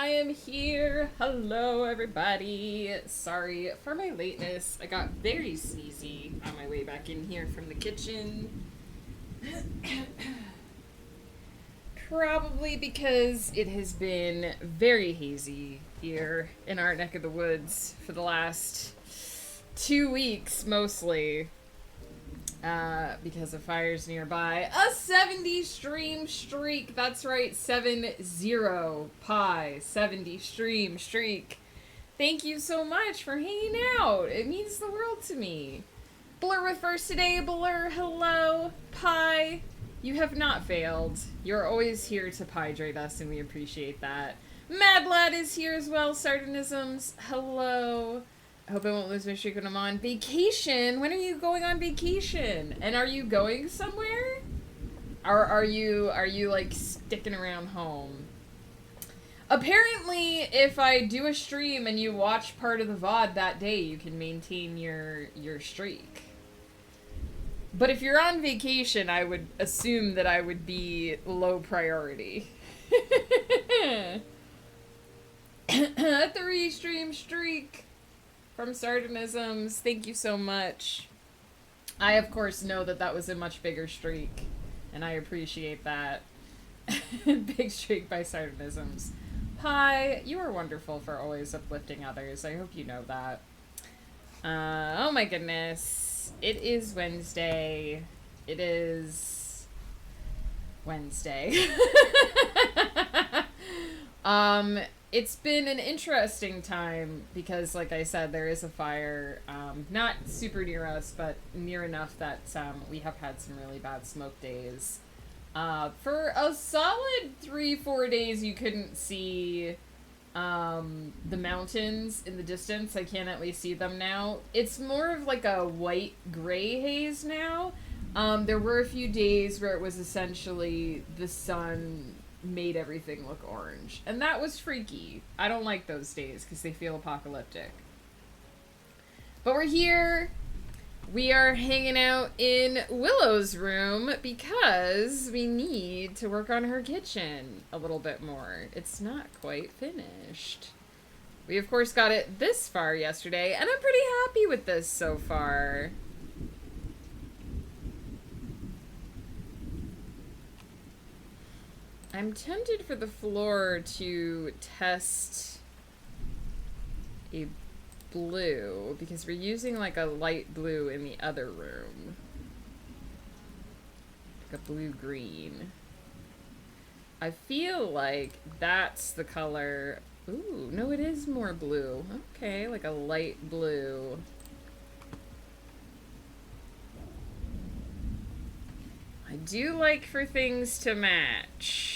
I am here. Hello, everybody. Sorry for my lateness. I got very sneezy on my way back in here from the kitchen. Probably because it has been very hazy here in our neck of the woods for the last 2 weeks, mostly. Because of fires nearby. A 70 stream streak. That's right, 70 pi 70 stream streak. Thank you so much for hanging out. It means the world to me. Blur with first today. Blur, hello. Pi, you have not failed. You're always here to hydrate us, and we appreciate that. Mad Lad is here as well. Sardonisms, hello. I hope I won't lose my streak when I'm on vacation. When are you going on vacation? And are you going somewhere? Or are you like sticking around home? Apparently, if I do a stream and you watch part of the VOD that day, you can maintain your streak. But if you're on vacation, I would assume that I would be low priority. 3 stream streak. From Sardonisms, thank you so much. I, of course, know that that was a much bigger streak, and I appreciate that. Big streak by Sardonisms. Hi, you are wonderful for always uplifting others. I hope you know that. Oh my goodness. It is Wednesday. It is Wednesday. It's been an interesting time because, like I said, there is a fire, not super near us, but near enough that we have had some really bad smoke days. For a solid 3-4 days, you couldn't see the mountains in the distance. I can at least see them now. It's more of like a white-gray haze now. There were a few days where it was essentially the sun made everything look orange, and that was freaky. I don't like those days because they feel apocalyptic. But we're here. We are hanging out in Willow's room because we need to work on her kitchen a little bit more. It's not quite finished. We of course got it this far yesterday, and I'm pretty happy with this so far. I'm tempted for the floor to test a blue, because we're using like a light blue in the other room. Like a blue-green. I feel like that's the color... Ooh, no, it is more blue. Okay, like a light blue. I do like for things to match.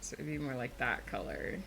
So it'd be more like that color.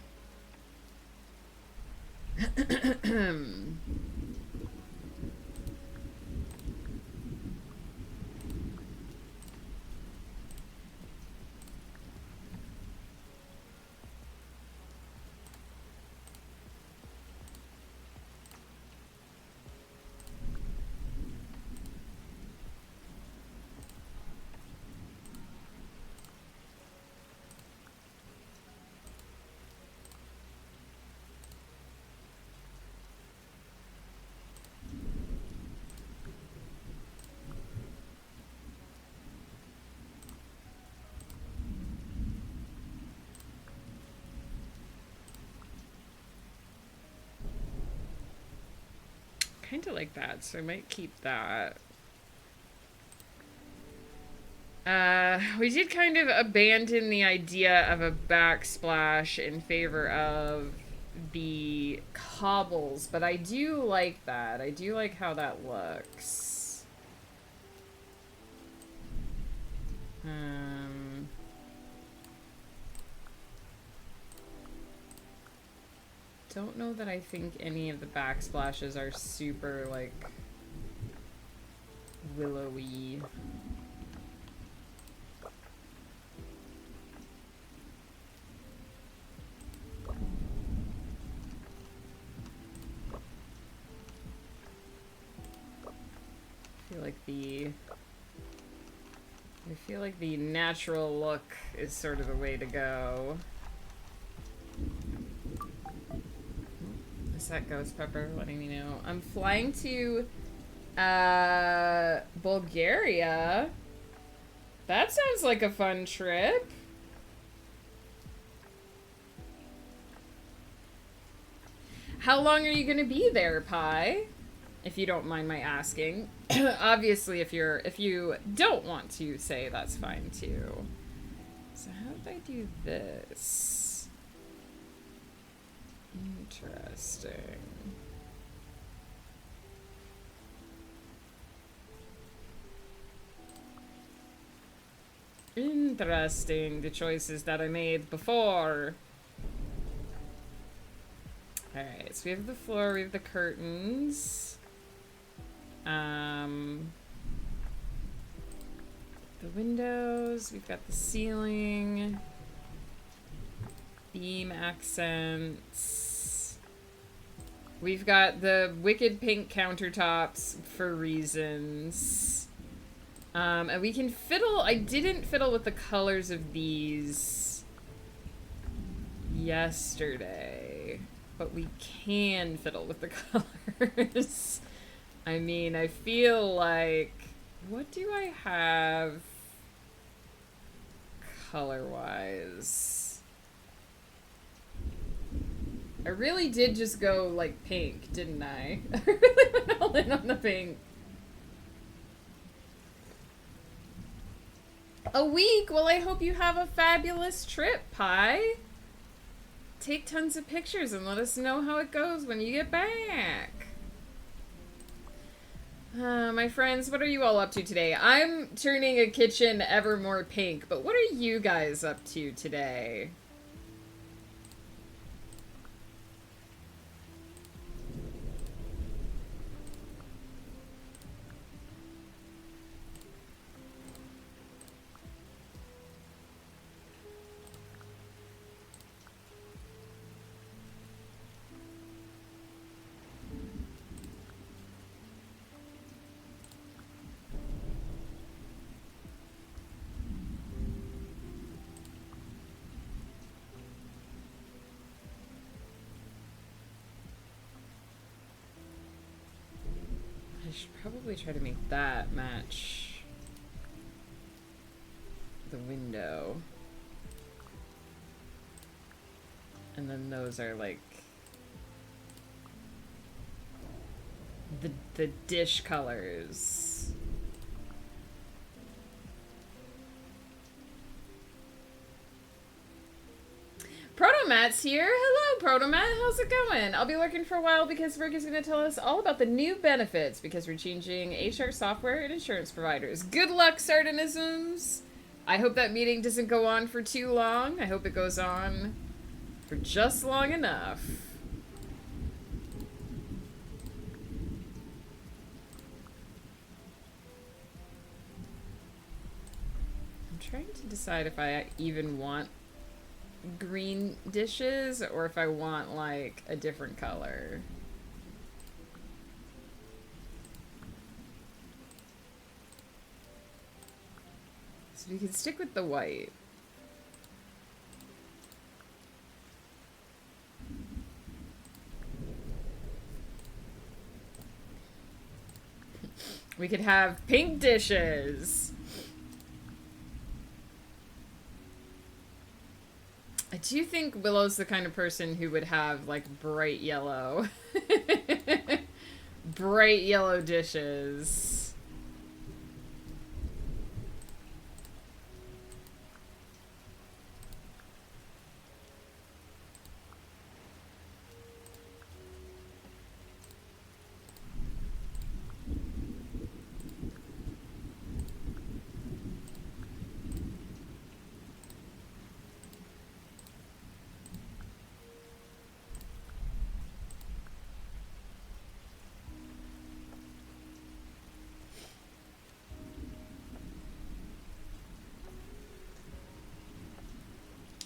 Kind of like that, so I might keep that. We did kind of abandon the idea of a backsplash in favor of the cobbles, but I do like that. I do like how that looks. Don't know that I think any of the backsplashes are super, like, willowy. I feel like the I feel like the natural look is sort of the way to go. Is that Ghost Pepper letting me know? I'm flying to Bulgaria. That sounds like a fun trip. How long are you gonna be there, Pi? If you don't mind my asking. Obviously, if you don't want to say, that's fine too. So how did I do this? Interesting. Interesting, the choices that I made before. Alright, so we have the floor, we have the curtains. The windows, we've got the ceiling. Beam accents. We've got the wicked pink countertops for reasons. And we can fiddle. I didn't fiddle with the colors of these yesterday, but we can fiddle with the colors. I mean, I feel like, what do I have color-wise? I really did just go, like, pink, didn't I? I really went all in on the pink. A week? Well, I hope you have a fabulous trip, Pi. Take tons of pictures and let us know how it goes when you get back. My friends, what are you all up to today? I'm turning a kitchen ever more pink, but what are you guys up to today? I should probably try to make that match the window. And then those are like the dish colors. Protomat's here. Hello, Protomat. How's it going? I'll be lurking for a while because Rick is going to tell us all about the new benefits because we're changing HR software and insurance providers. Good luck, Sardonisms. I hope that meeting doesn't go on for too long. I hope it goes on for just long enough. I'm trying to decide if I even want green dishes or if I want like a different color. So we can stick with the white. We could have pink dishes. I do think Willow's the kind of person who would have like bright yellow. Bright yellow dishes.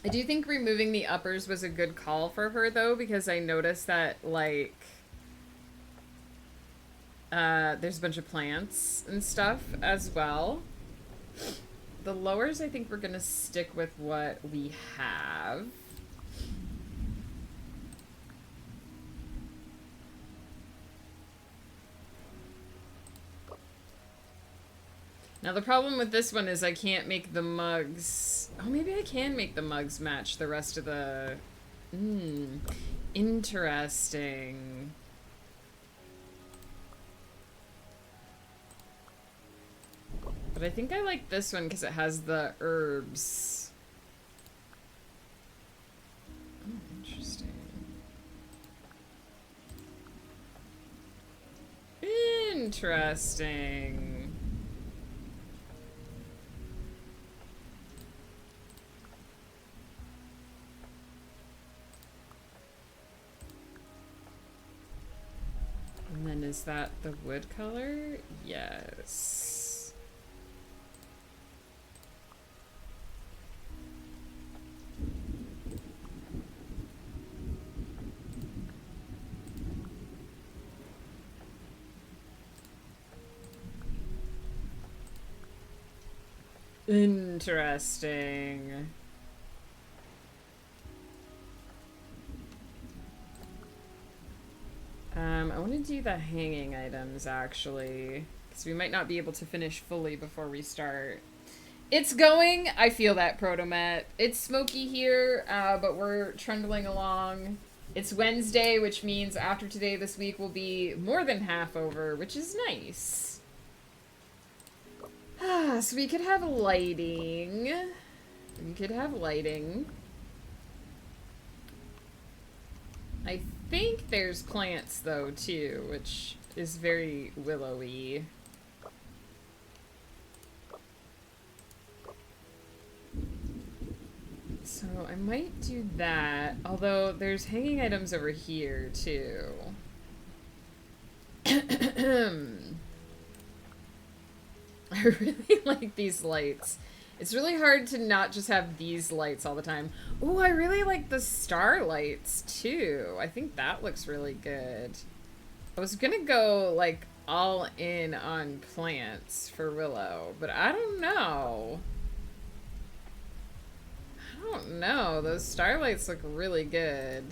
I do think removing the uppers was a good call for her, though, because I noticed that, like, there's a bunch of plants and stuff as well. the lowers, I think we're gonna stick with what we have. Now the problem with this one is I can't make the mugs... Oh, maybe I can make the mugs match the rest of the... Interesting. But I think I like this one because it has the herbs. Oh, interesting. Interesting. And then is that the wood color? Yes. Interesting. I want to do the hanging items, actually, because we might not be able to finish fully before we start. It's going. I feel that, Protomet. It's smoky here, but we're trundling along. It's Wednesday, which means after today, this week will be more than half over, which is nice. So we could have lighting. We could have lighting. I think there's plants, though, too, which is very willowy. So I might do that, although there's hanging items over here, too. I really like these lights. It's really hard to not just have these lights all the time. Oh, I really like the star lights, too. I think that looks really good. I was gonna go, like, all in on plants for Willow, but I don't know. I don't know. Those starlights look really good.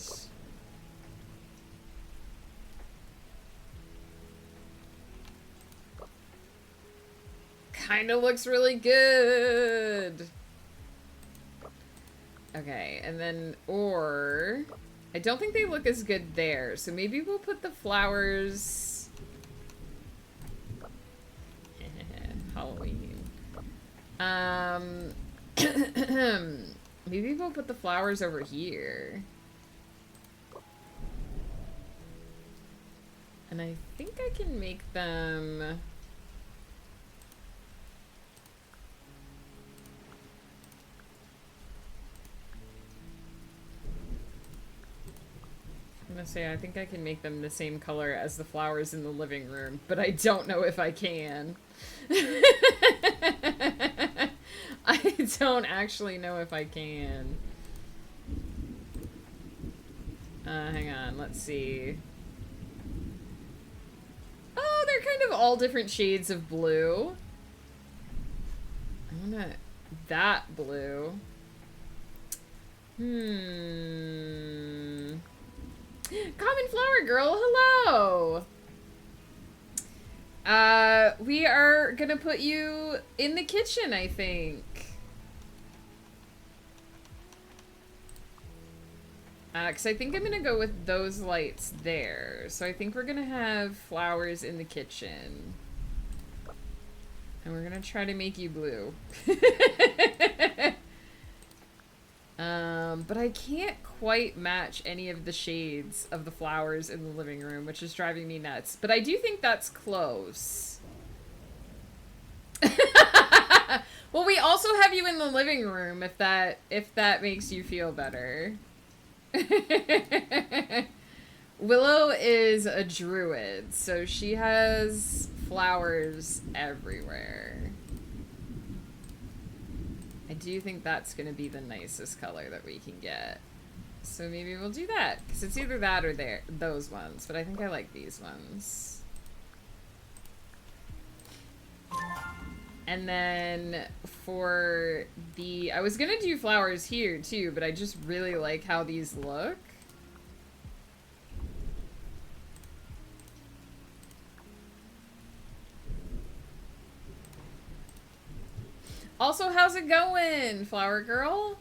Kind of looks really good. Okay, and then, or... I don't think they look as good there, so maybe we'll put the flowers... Halloween. Maybe we'll put the flowers over here. And I think I can make them... I'm gonna say, I think I can make them the same color as the flowers in the living room, but I don't know if I can. I don't actually know if I can. Hang on, let's see. Oh, they're kind of all different shades of blue. I wanna... that blue. Common Flower Girl, hello! We are gonna put you in the kitchen, I think. Because I think I'm gonna go with those lights there. So I think we're gonna have flowers in the kitchen. And we're gonna try to make you blue. But I can't quite match any of the shades of the flowers in the living room, which is driving me nuts. But I do think that's close. Well, we also have you in the living room if that makes you feel better. Willow is a druid, so she has flowers everywhere. I do think that's going to be the nicest color that we can get. So maybe we'll do that. Because it's either that or those ones. But I think I like these ones. And then for the... I was gonna do flowers here, too, but I just really like how these look. Also, how's it going, Flower Girl?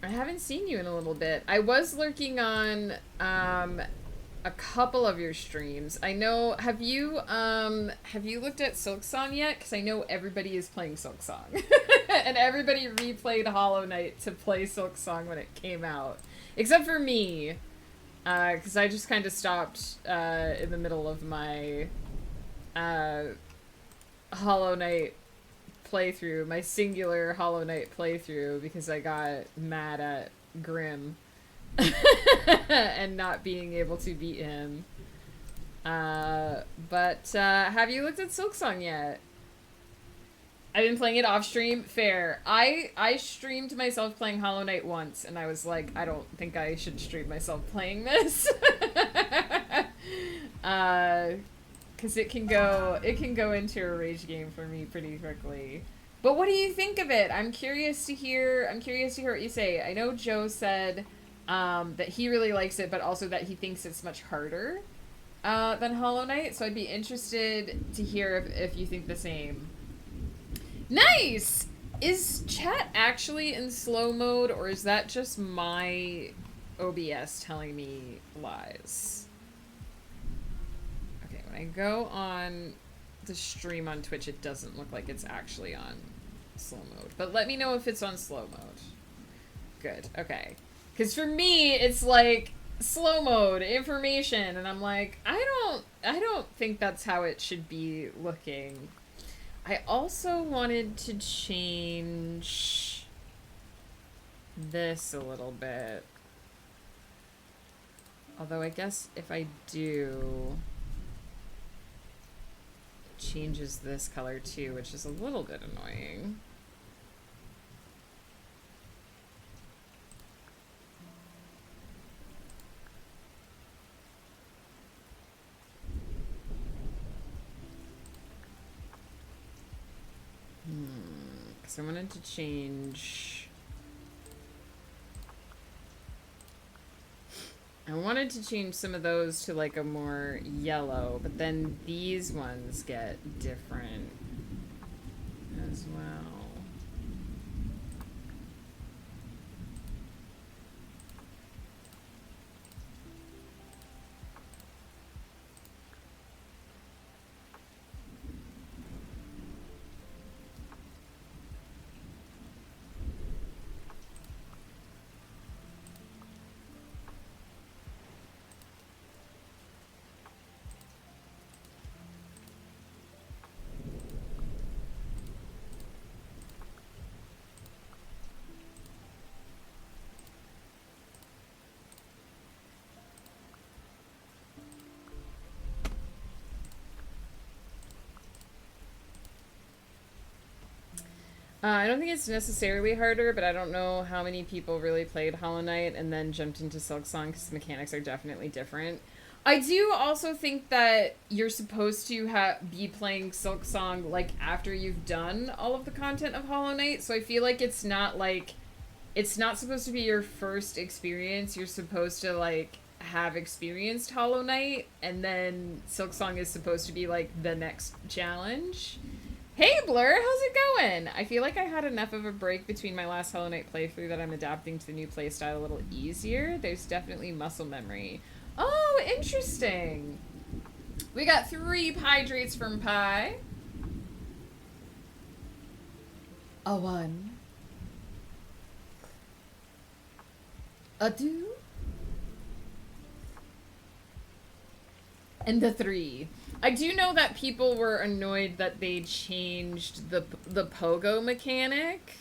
I haven't seen you in a little bit. I was lurking on a couple of your streams. I know. Have you looked at Silksong yet? Because I know everybody is playing Silksong, and everybody replayed Hollow Knight to play Silksong when it came out, except for me, because I just kind of stopped in the middle of my Hollow Knight playthrough, my singular Hollow Knight playthrough, because I got mad at Grimm and not being able to beat him. But have you looked at Silksong yet? I've been playing it off stream. Fair. I streamed myself playing Hollow Knight once, and I was like, I don't think I should stream myself playing this. Because it can go into a rage game for me pretty quickly. But what do you think of it? I'm curious to hear what you say. I know Joe said that he really likes it, but also that he thinks it's much harder than Hollow Knight. So I'd be interested to hear if you think the same. Nice! Is chat actually in slow mode, or is that just my OBS telling me lies? Okay, when I go on the stream on Twitch, it doesn't look like it's actually on slow mode. But let me know if it's on slow mode. Good, okay. Because for me, it's like slow mode, information, and I'm like, I don't think that's how it should be looking. I also wanted to change this a little bit. Although I guess if I do, it changes this color too, which is a little bit annoying. Because I wanted to change... I wanted to change some of those to like a more yellow, but then these ones get different as well. I don't think it's necessarily harder, but I don't know how many people really played Hollow Knight and then jumped into Silksong because the mechanics are definitely different. I do also think that you're supposed to be playing Silksong like after you've done all of the content of Hollow Knight, so I feel like it's not supposed to be your first experience. You're supposed to like have experienced Hollow Knight, and then Silksong is supposed to be like the next challenge. Hey Blur, how's it going? I feel like I had enough of a break between my last Hollow Knight playthrough that I'm adapting to the new playstyle a little easier. There's definitely muscle memory. Oh, interesting. We got 3 hydrates from Pi. A 1. A 2. And a 3. I do know that people were annoyed that they changed the pogo mechanic.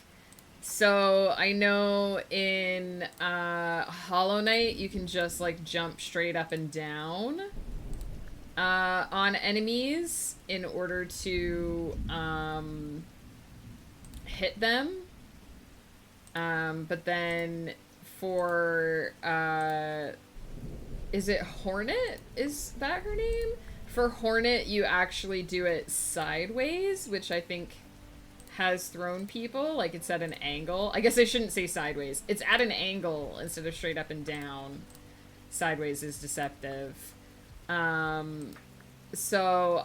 So I know in Hollow Knight you can just like jump straight up and down on enemies in order to hit them. But then for is it Hornet? Is that her name? For Hornet, you actually do it sideways, which I think has thrown people. Like, it's at an angle. I guess I shouldn't say sideways. It's at an angle instead of straight up and down. Sideways is deceptive. So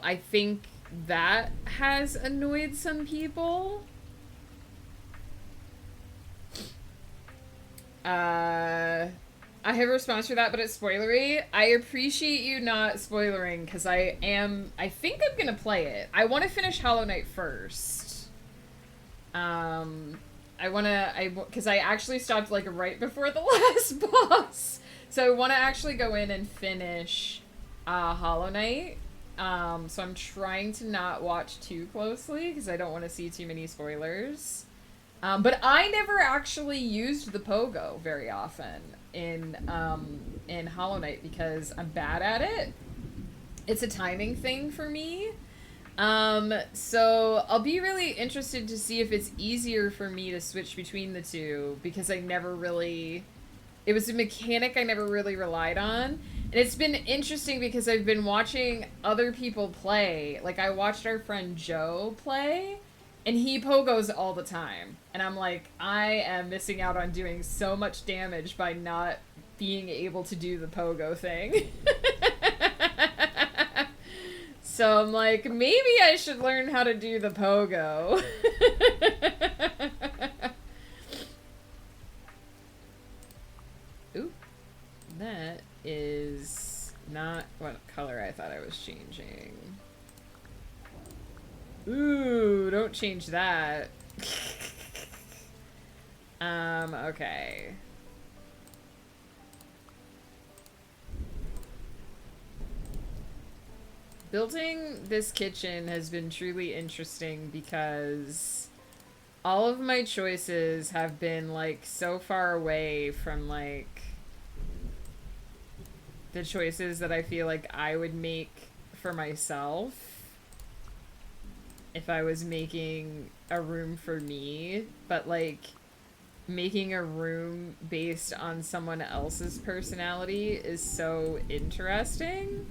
I think that has annoyed some people. I have a response for that, but it's spoilery. I appreciate you not spoilering, because I think I'm gonna play it. I want to finish Hollow Knight first. Because I actually stopped, like, right before the last boss. So I want to actually go in and finish Hollow Knight. So I'm trying to not watch too closely, because I don't want to see too many spoilers. But I never actually used the pogo very often in Hollow Knight because I'm bad at it. It's a timing thing for me. So I'll be really interested to see if it's easier for me to switch between the two, because I never really... It was a mechanic I never really relied on. And it's been interesting because I've been watching other people play. Like, I watched our friend Joe play, and he pogos all the time. And I'm like, I am missing out on doing so much damage by not being able to do the pogo thing. So I'm like, maybe I should learn how to do the pogo. Ooh, that is not what color I thought I was changing. Ooh, don't change that. Okay. Building this kitchen has been truly interesting because all of my choices have been, like, so far away from, like, the choices that I feel like I would make for myself if I was making a room for me, but, like, making a room based on someone else's personality is so interesting.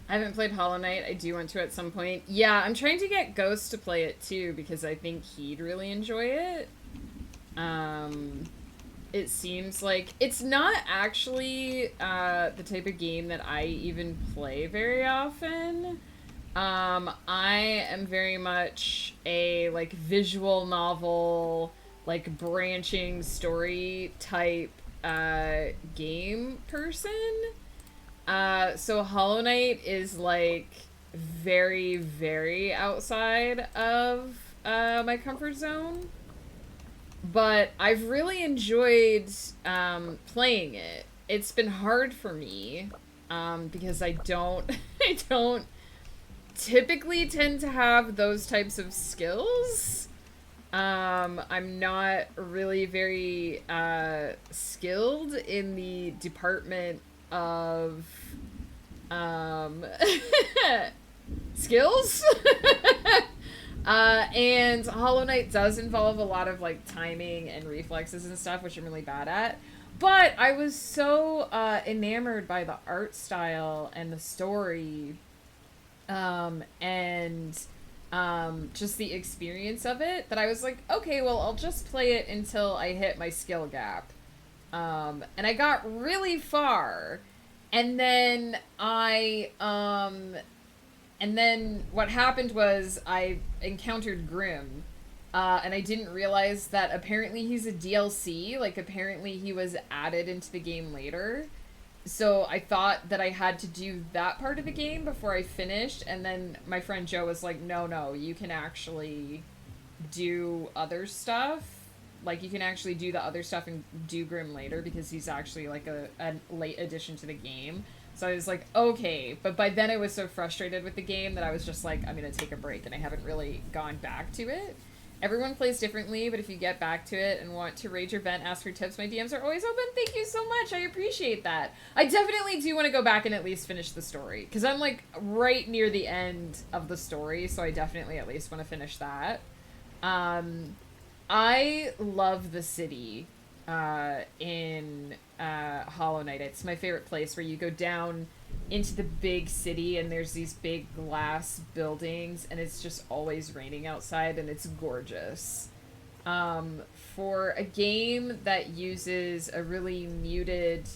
I haven't played Hollow Knight. I do want to at some point. Yeah, I'm trying to get Ghost to play it too because I think he'd really enjoy it. It seems like it's not actually the type of game that I even play very often. I am very much a, like, visual novel, like, branching story type game person. So Hollow Knight is, like, very, very outside of my comfort zone. But I've really enjoyed playing it. It's been hard for me because I don't typically tend to have those types of skills. I'm not really very skilled in the department of skills. And Hollow Knight does involve a lot of, like, timing and reflexes and stuff, which I'm really bad at. But I was so enamored by the art style and the story, and just the experience of it, that I was like, okay, well, I'll just play it until I hit my skill gap. And I got really far. And then and then what happened was I encountered Grim. And I didn't realize that apparently he's a DLC. Like, apparently he was added into the game later. So I thought that I had to do that part of the game before I finished. And then my friend Joe was like, no, you can actually do other stuff. Like, you can actually do the other stuff and do Grim later because he's actually like a late addition to the game. So I was like, okay. But by then I was so frustrated with the game that I was just like, I'm going to take a break. And I haven't really gone back to it. Everyone plays differently, but if you get back to it and want to rage or vent, ask for tips, my DMs are always open. Thank you so much. I appreciate that. I definitely do want to go back and at least finish the story. Because I'm, like, right near the end of the story, so I definitely at least want to finish that. I love the city in Hollow Knight. It's my favorite place, where you go down into the big city and there's these big glass buildings and it's just always raining outside and it's gorgeous. For a game that uses a really muted,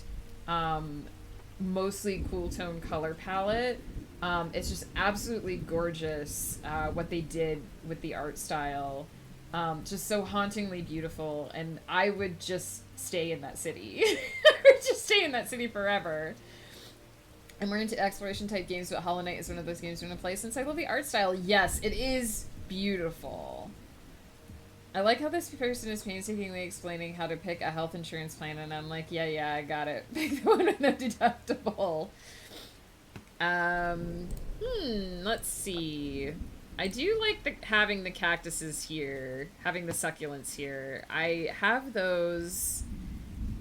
mostly cool tone color palette, it's just absolutely gorgeous what they did with the art style. Just so hauntingly beautiful, and I would just stay in that city. I would just stay in that city forever. I'm more into exploration type games, but Hollow Knight is one of those games I'm going to play since I love the art style. Yes, it is beautiful. I like how this person is painstakingly explaining how to pick a health insurance plan, and I'm like, yeah, I got it. Pick the one with no deductible. Let's see. I do like having the cactuses here, having the succulents here. I have those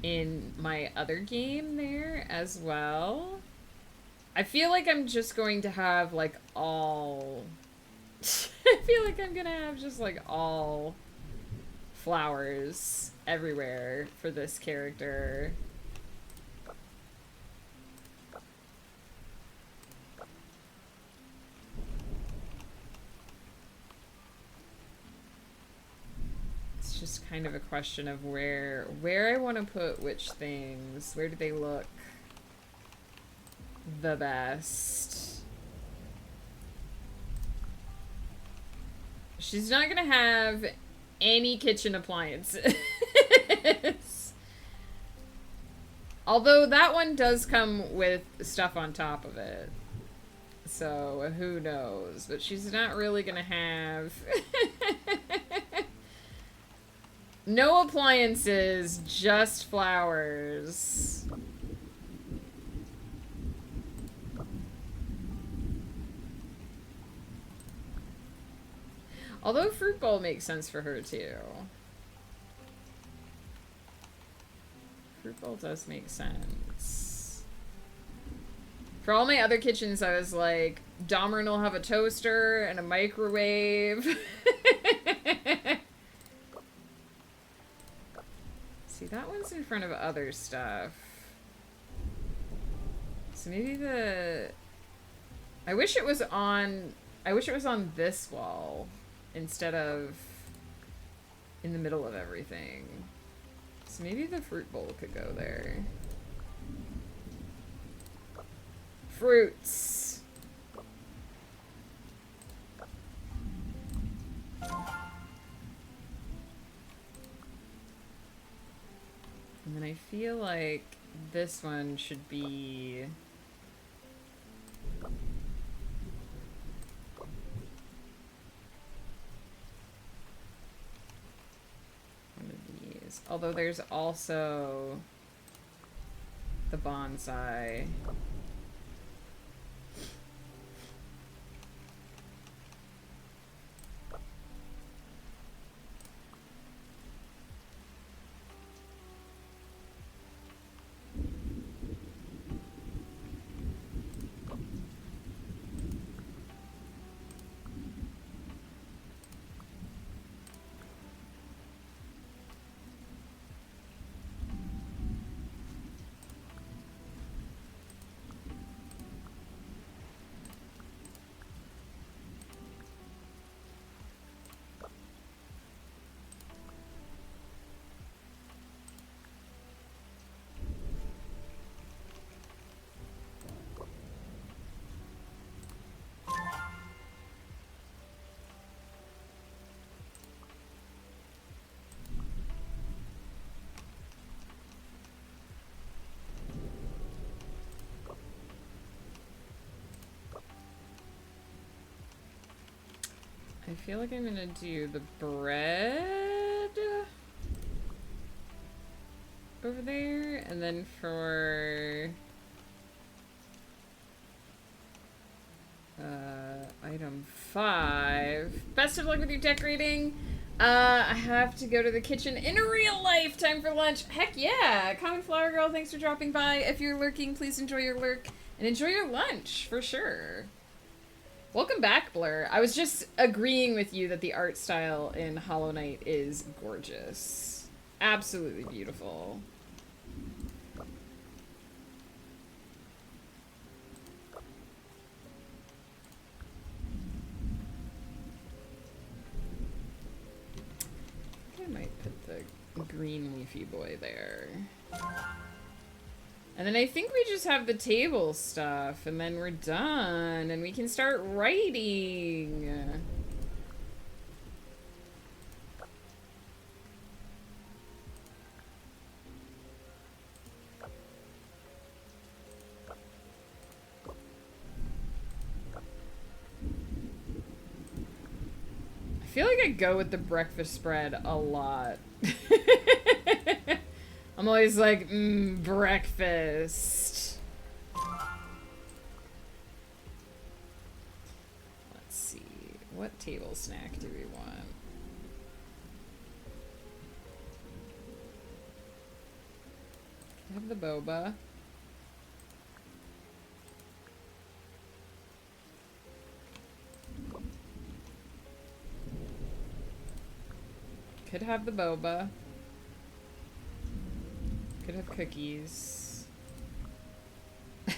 in my other game there as well. I feel like I'm just going to have, like, all... I feel like I'm gonna have just, like, all flowers everywhere for this character. It's just kind of a question of where I want to put which things. Where do they look the best? She's not gonna have any kitchen appliances. Although that one does come with stuff on top of it. So who knows? But she's not really gonna have no appliances, just flowers. Although fruit bowl makes sense for her too. Fruit bowl does make sense. For all my other kitchens, I was like, Domerin will have a toaster and a microwave. See, that one's in front of other stuff. So maybe the... I wish it was on this wall instead of in the middle of everything. So maybe the fruit bowl could go there. Fruits. And then I feel like this one should be... one of these. Although there's also the bonsai. I feel like I'm gonna do the bread over there, and then for item 5. Best of luck with your decorating. I have to go to the kitchen in real life. Time for lunch. Heck yeah! Common Flower Girl, thanks for dropping by. If you're lurking, please enjoy your lurk and enjoy your lunch for sure. Welcome back, Blur. I was just agreeing with you that the art style in Hollow Knight is gorgeous. Absolutely beautiful. I might put the green leafy boy there. And then I think we just have the table stuff, and then we're done, and we can start writing. I feel like I go with the breakfast spread a lot. I'm always like, breakfast. Let's see. What table snack do we want? I have the boba. Could have the boba. Could have cookies.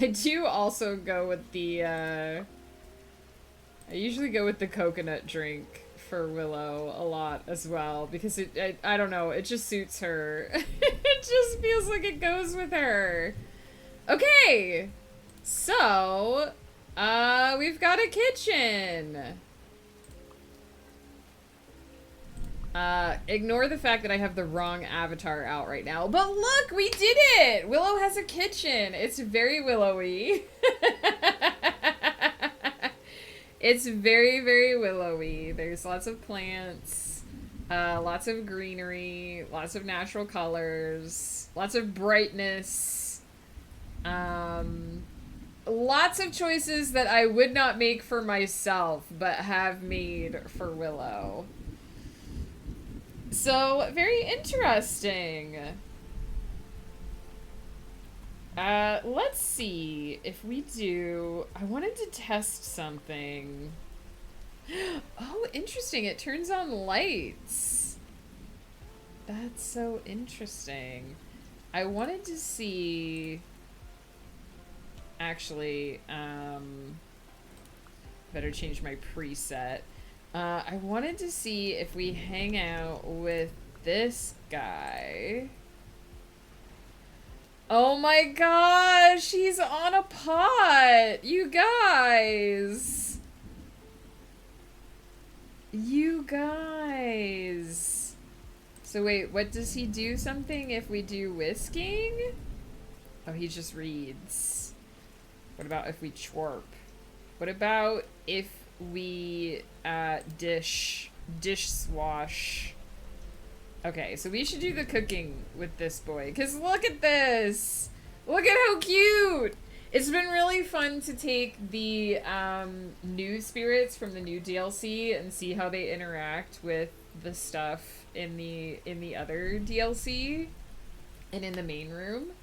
I do also go with the, I usually go with the coconut drink for Willow a lot as well, because I don't know, it just suits her. It just feels like it goes with her. Okay! So, we've got a kitchen! Ignore the fact that I have the wrong avatar out right now. But look, we did it! Willow has a kitchen. It's very willowy. It's very, very willowy. There's lots of plants, lots of greenery, lots of natural colors, lots of brightness, lots of choices that I would not make for myself, but have made for Willow. So, very interesting. Let's see if we do... I wanted to test something. Oh, interesting. It turns on lights. That's so interesting. I wanted to see... Actually, better change my preset. I wanted to see if we hang out with this guy. Oh my gosh, he's on a pot! You guys! You guys! So wait, what does he do something if we do whisking? Oh, he just reads. What about if we chirp? What about if we dish swash? Okay, so we should do the cooking with this boy, because look at this! Look at how cute! It's been really fun to take the new spirits from the new DLC and see how they interact with the stuff in the other DLC and in the main room.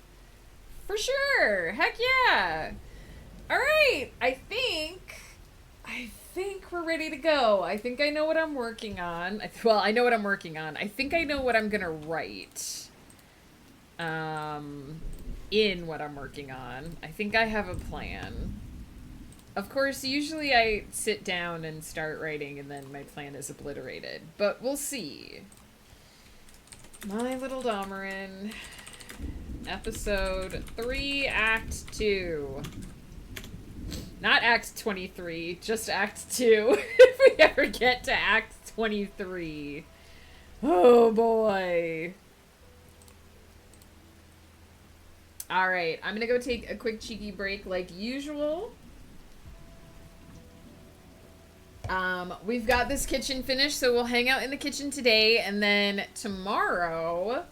For sure! Heck yeah! Alright, I think we're ready to go. I think I know what I'm working on. Well, I know what I'm working on. I think I know what I'm gonna write. In what I'm working on. I think I have a plan. Of course, usually I sit down and start writing and then my plan is obliterated. But we'll see. My Little Domerin. Episode 3, Act 2. Not Act 23, just Act 2, if we ever get to Act 23. Oh boy. Alright, I'm gonna go take a quick cheeky break like usual. We've got this kitchen finished, so we'll hang out in the kitchen today, and then tomorrow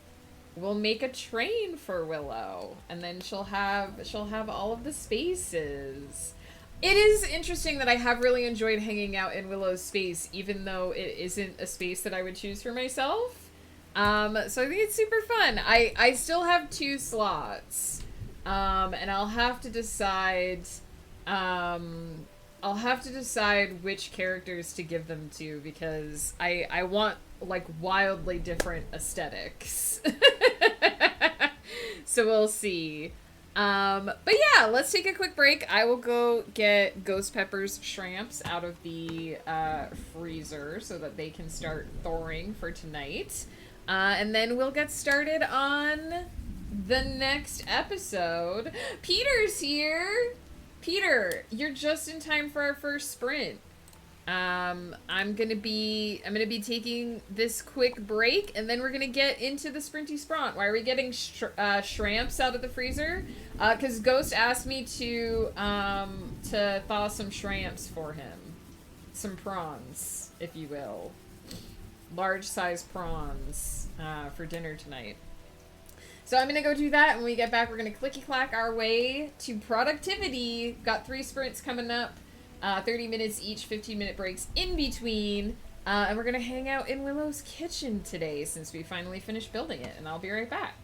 we'll make a train for Willow, and then she'll have all of the spaces. It is interesting that I have really enjoyed hanging out in Willow's space, even though it isn't a space that I would choose for myself. So I think it's super fun. I still have 2 slots, and I'll have to decide which characters to give them to because I want like wildly different aesthetics. So we'll see. But yeah, let's take a quick break. I will go get Ghost Pepper's shrimps out of the freezer so that they can start thawing for tonight. And then we'll get started on the next episode. Peter's here. Peter, you're just in time for our first sprint. I'm gonna be taking this quick break, and then we're gonna get into the sprinty spront. Why are we getting shrimps out of the freezer? Because Ghost asked me to thaw some shrimps for him, some prawns, if you will, large size prawns for dinner tonight. So I'm gonna go do that. When we get back, we're gonna clicky clack our way to productivity. Got 3 sprints coming up. 30 minutes each, 15-minute breaks in between. And we're going to hang out in Willow's kitchen today since we finally finished building it. And I'll be right back.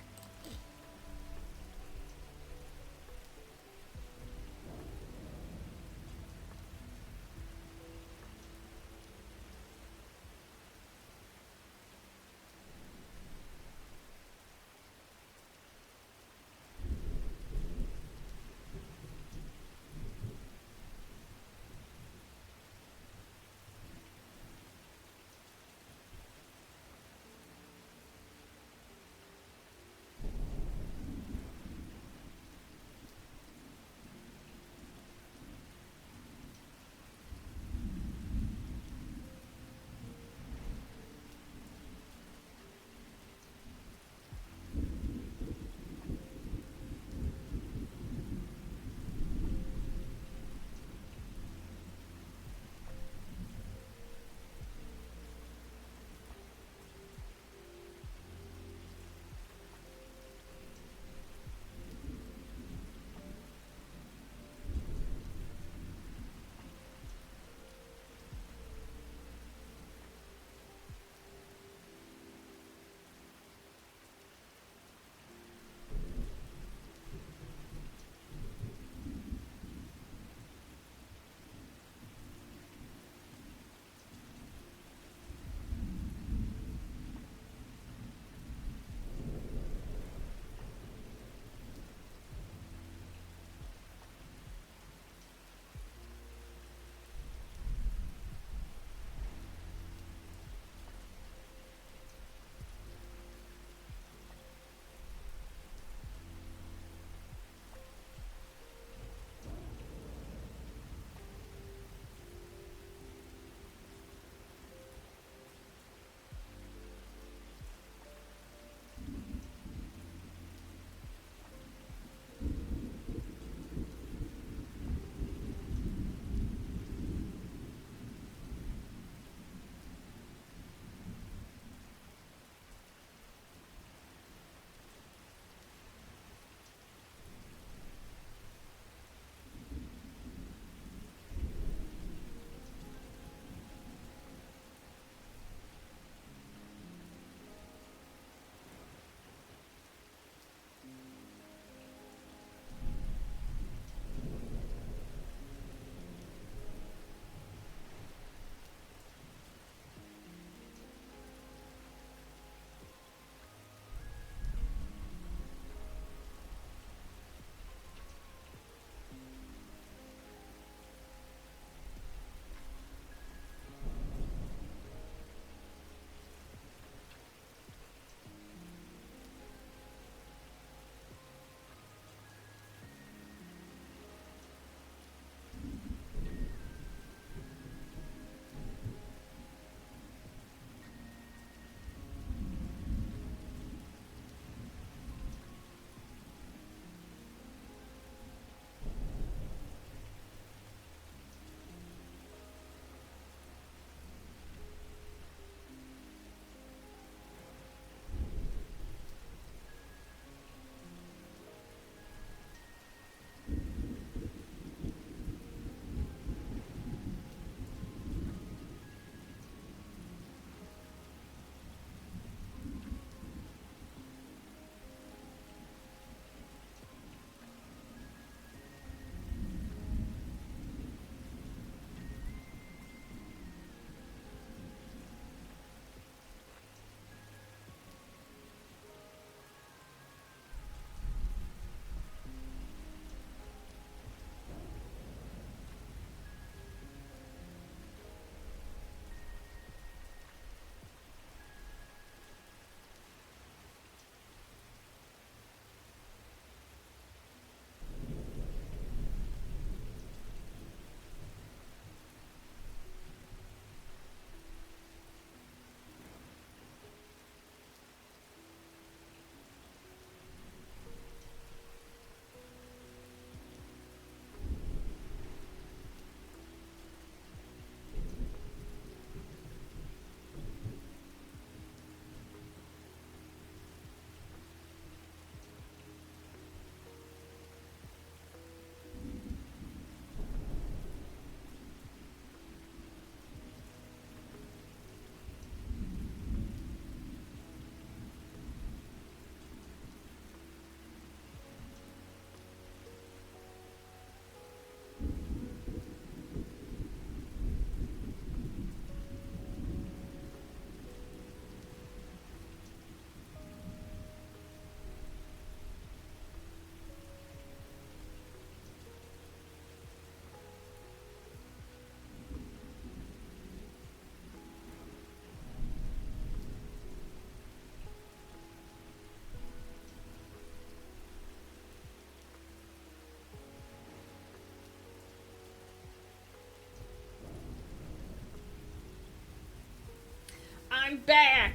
back!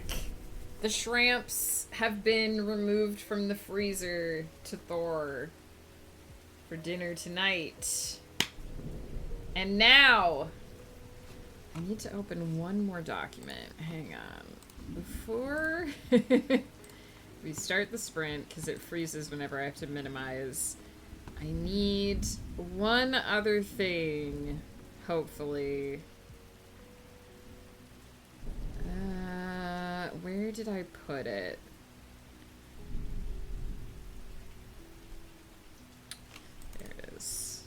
The shrimps have been removed from the freezer to Thor for dinner tonight. And now, I need to open one more document. Hang on. Before we start the sprint, because it freezes whenever I have to minimize, I need one other thing, hopefully. Where did I put it? There it is.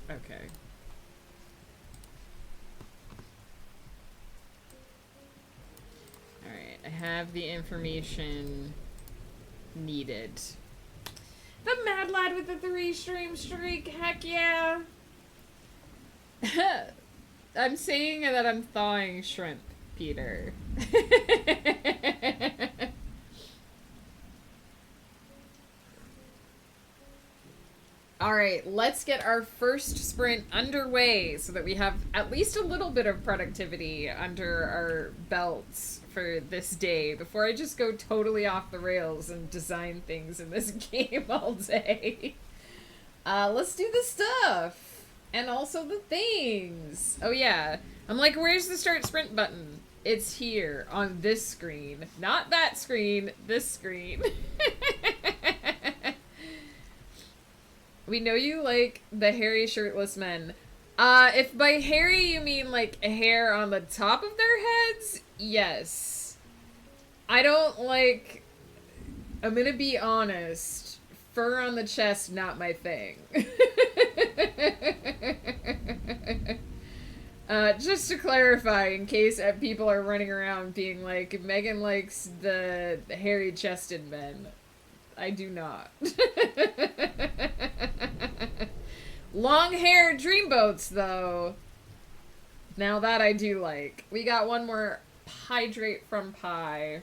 Okay. Alright, I have the information needed. The mad lad with the 3-stream streak, heck yeah! I'm saying that I'm thawing shrimp, Peter. Alright, let's get our first sprint underway so that we have at least a little bit of productivity under our belts for this day before I just go totally off the rails and design things in this game all day. Let's do the stuff. And also the things. Oh yeah. I'm like, where's the start sprint button? It's here on this screen. Not that screen, this screen. We know you like the hairy shirtless men. If by hairy you mean like hair on the top of their heads, yes. I don't like... I'm gonna be honest. Fur on the chest, not my thing. Just to clarify, in case people are running around being like, Megan likes the hairy-chested men. I do not. Long-haired dreamboats, though. Now that I do like. We got one more hydrate from Pie.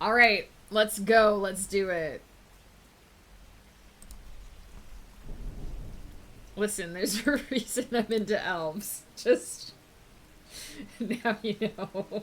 Alright, let's go. Let's do it. Listen, there's a reason I'm into elves. Just... now you know.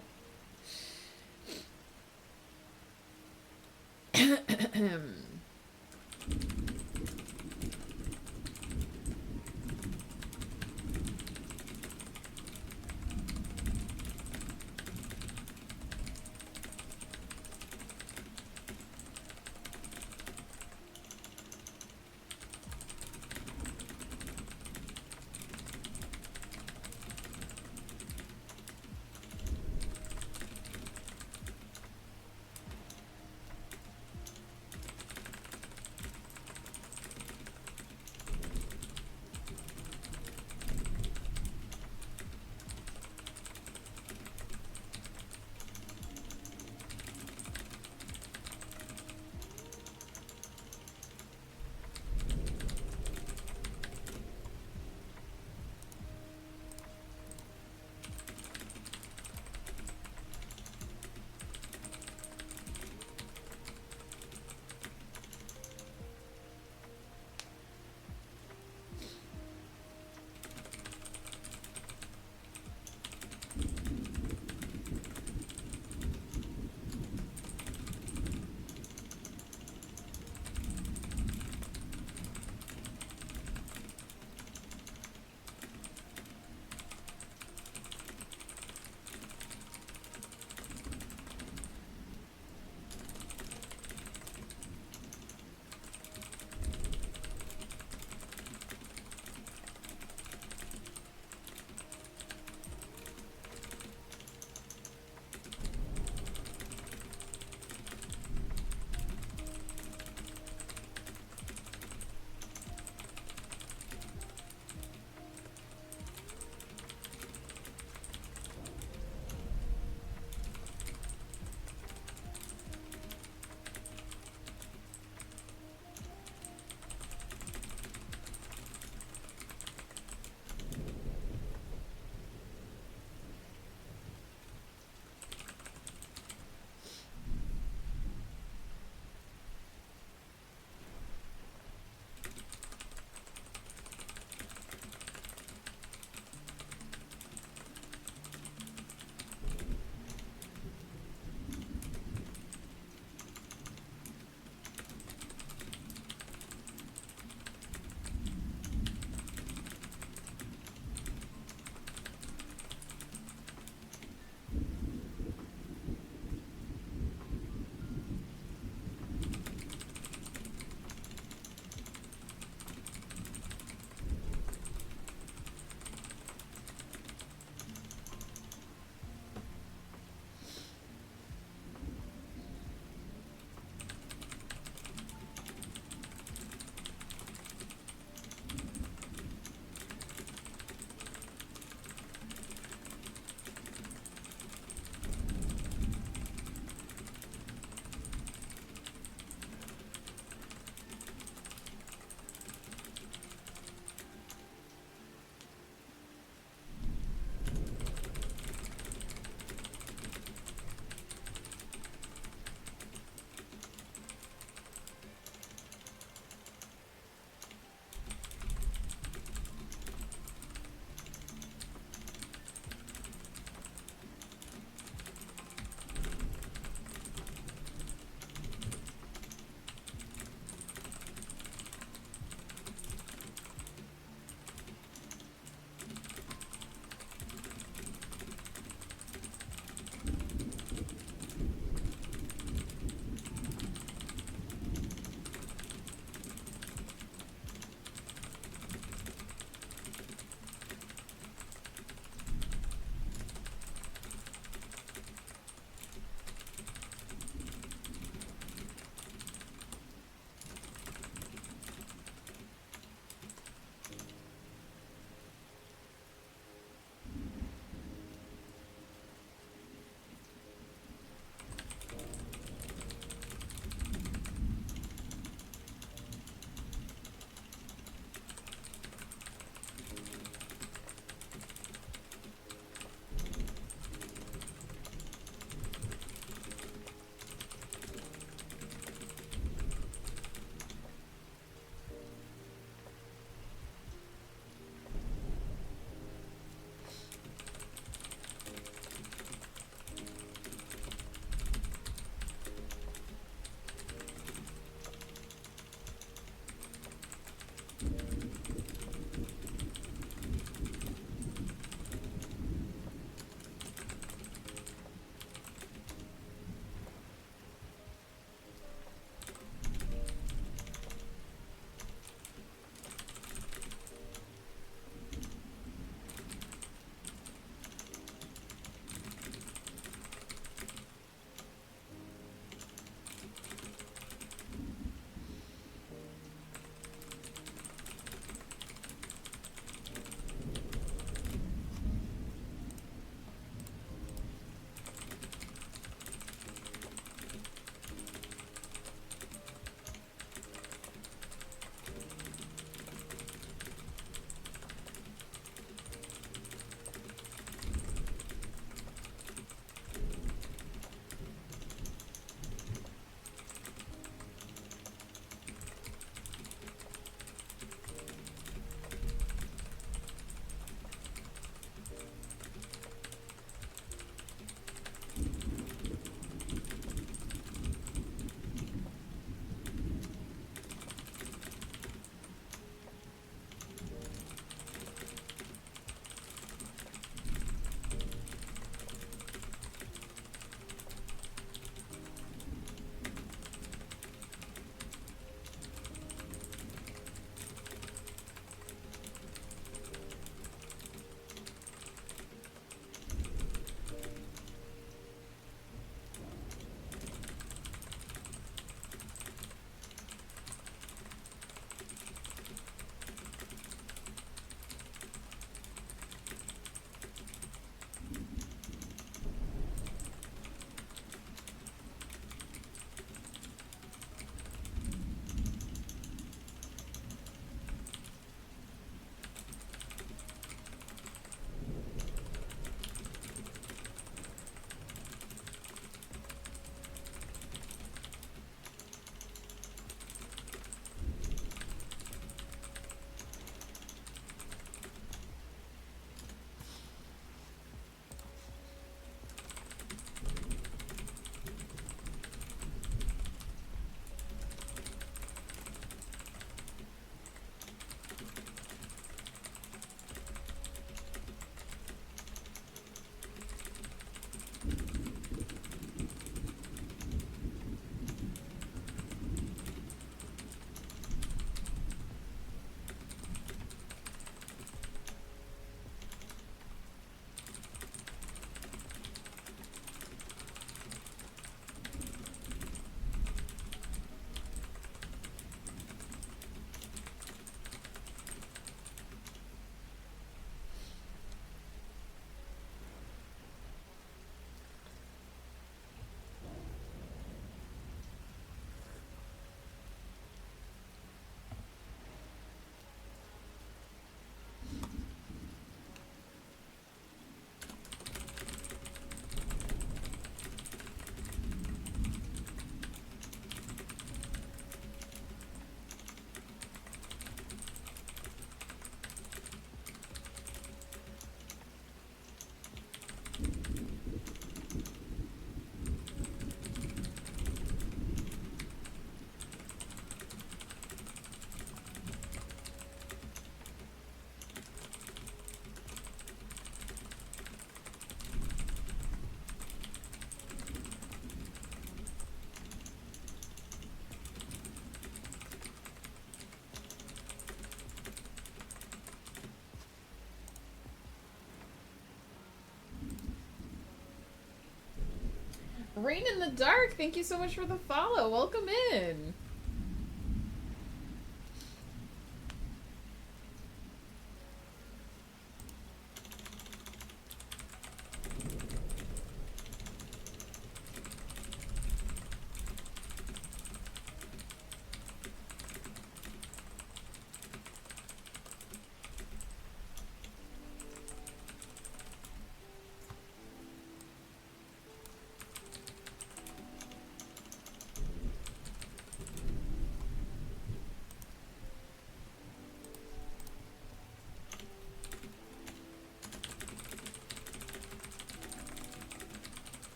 Rain in the Dark, thank you so much for the follow. Welcome in.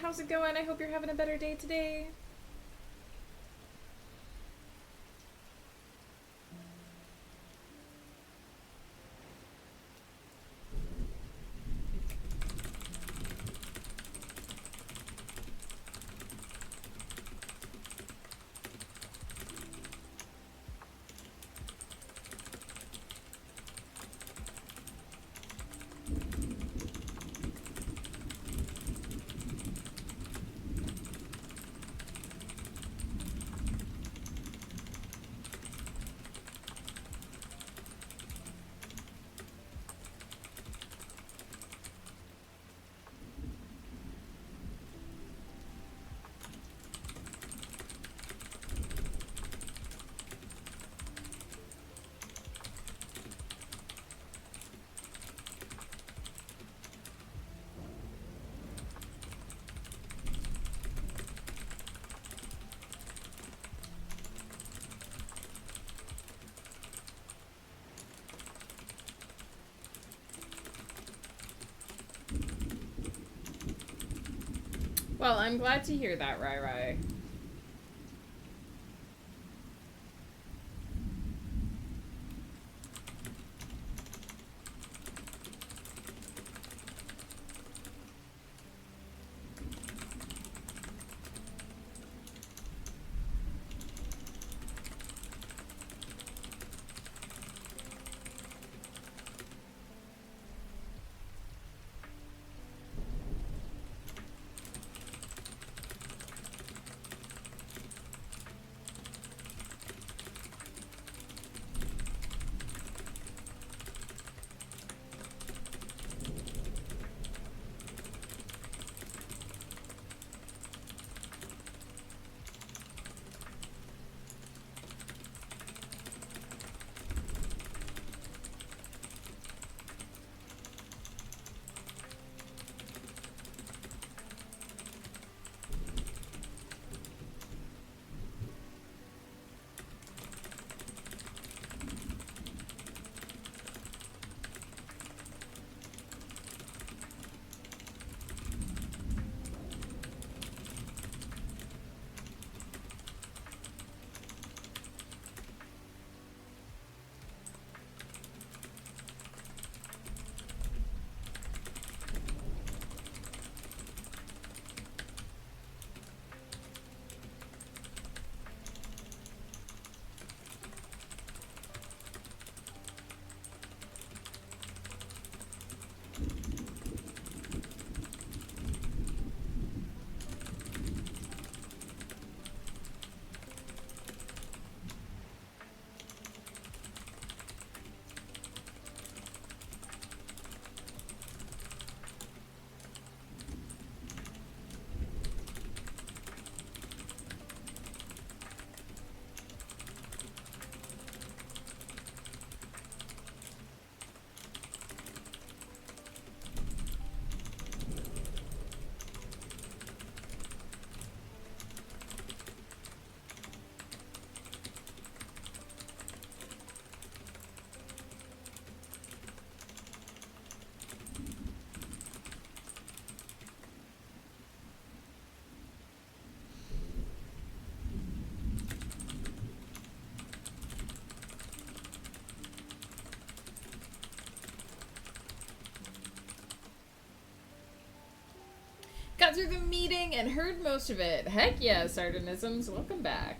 how's it going? I hope you're having a better day today. Well, I'm glad to hear that, Rai Rai. Got through the meeting and heard most of it. Heck yeah, Sardonisms. Welcome back.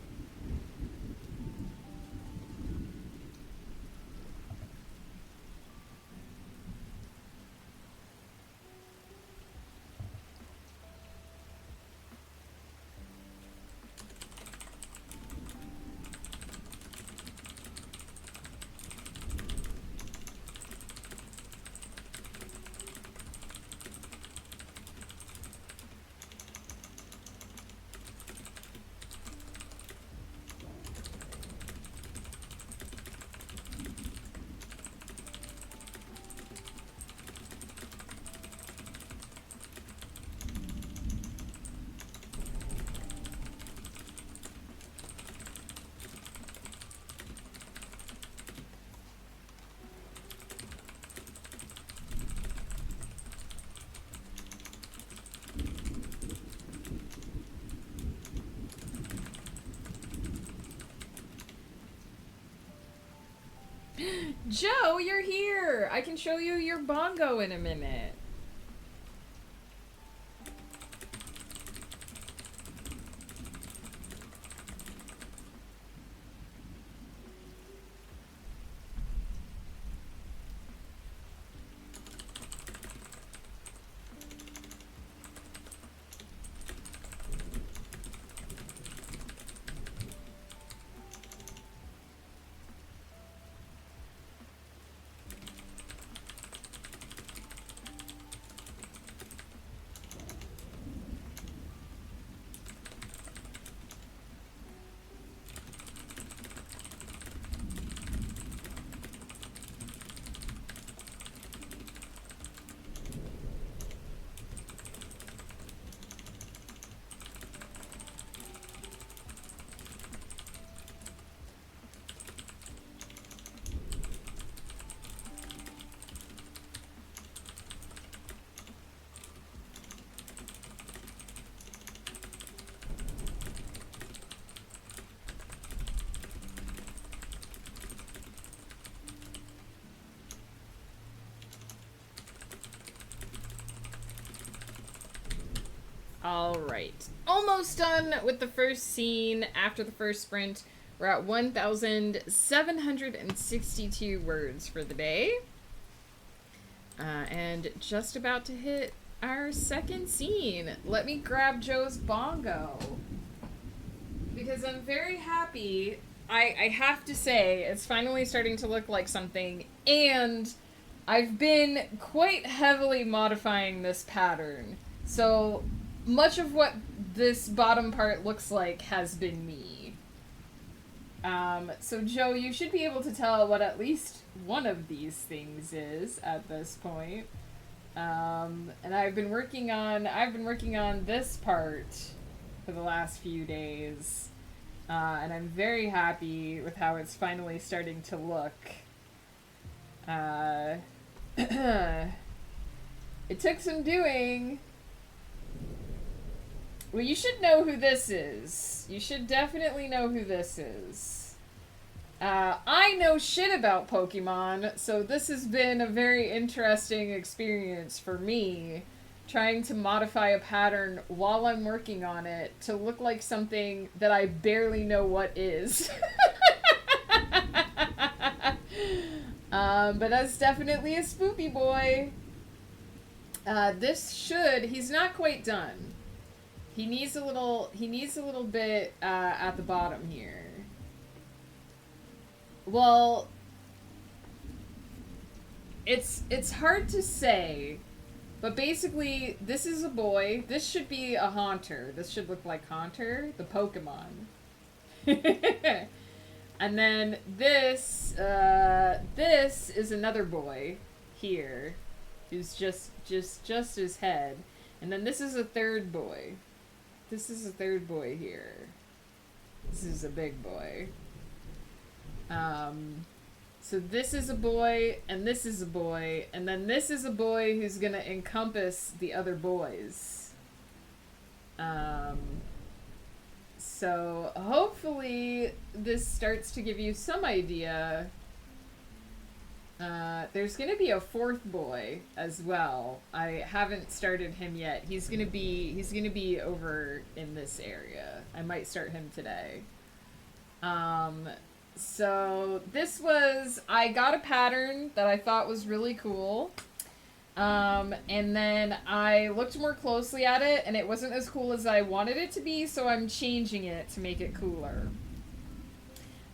Joe, you're here! I can show you your bongo in a minute. Alright. Almost done with the first scene after the first sprint. We're at 1,762 words for the day. And just about to hit our second scene. Let me grab Joe's bongo. Because I'm very happy. I have to say, it's finally starting to look like something. And I've been quite heavily modifying this pattern. So much of what this bottom part looks like has been me. So Joe, you should be able to tell what at least one of these things is at this point. And I've been working on this part for the last few days. And I'm very happy with how it's finally starting to look. It took some doing. Well, you should know who this is. You should definitely know who this is. I know shit about Pokemon, so this has been a very interesting experience for me, trying to modify a pattern while I'm working on it to look like something that I barely know what is. But that's definitely a spoopy boy. He's not quite done. He needs a little bit at the bottom here. Well, it's hard to say, but basically this is a boy. This should be a Haunter. This should look like Haunter, the Pokemon. And then this is another boy here, who's just his head. And then this is a third boy. This is a third boy here. This is a big boy. So this is a boy, and this is a boy, and then this is a boy who's gonna encompass the other boys. So hopefully this starts to give you some idea. There's gonna be a fourth boy as well. I haven't started him yet. He's gonna be over in this area. I might start him today. So I got a pattern that I thought was really cool. And then I looked more closely at it, and it wasn't as cool as I wanted it to be, so I'm changing it to make it cooler.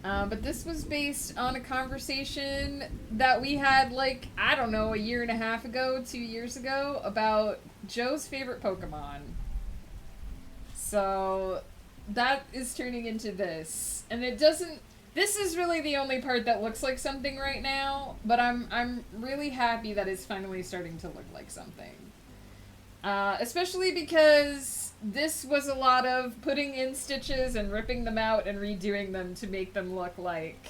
But this was based on a conversation that we had, like, I don't know, a year and a half ago, 2 years ago, about Joe's favorite Pokemon. So that is turning into this. And this is really the only part that looks like something right now, but I'm really happy that it's finally starting to look like something. Especially because this was a lot of putting in stitches and ripping them out and redoing them to make them look like...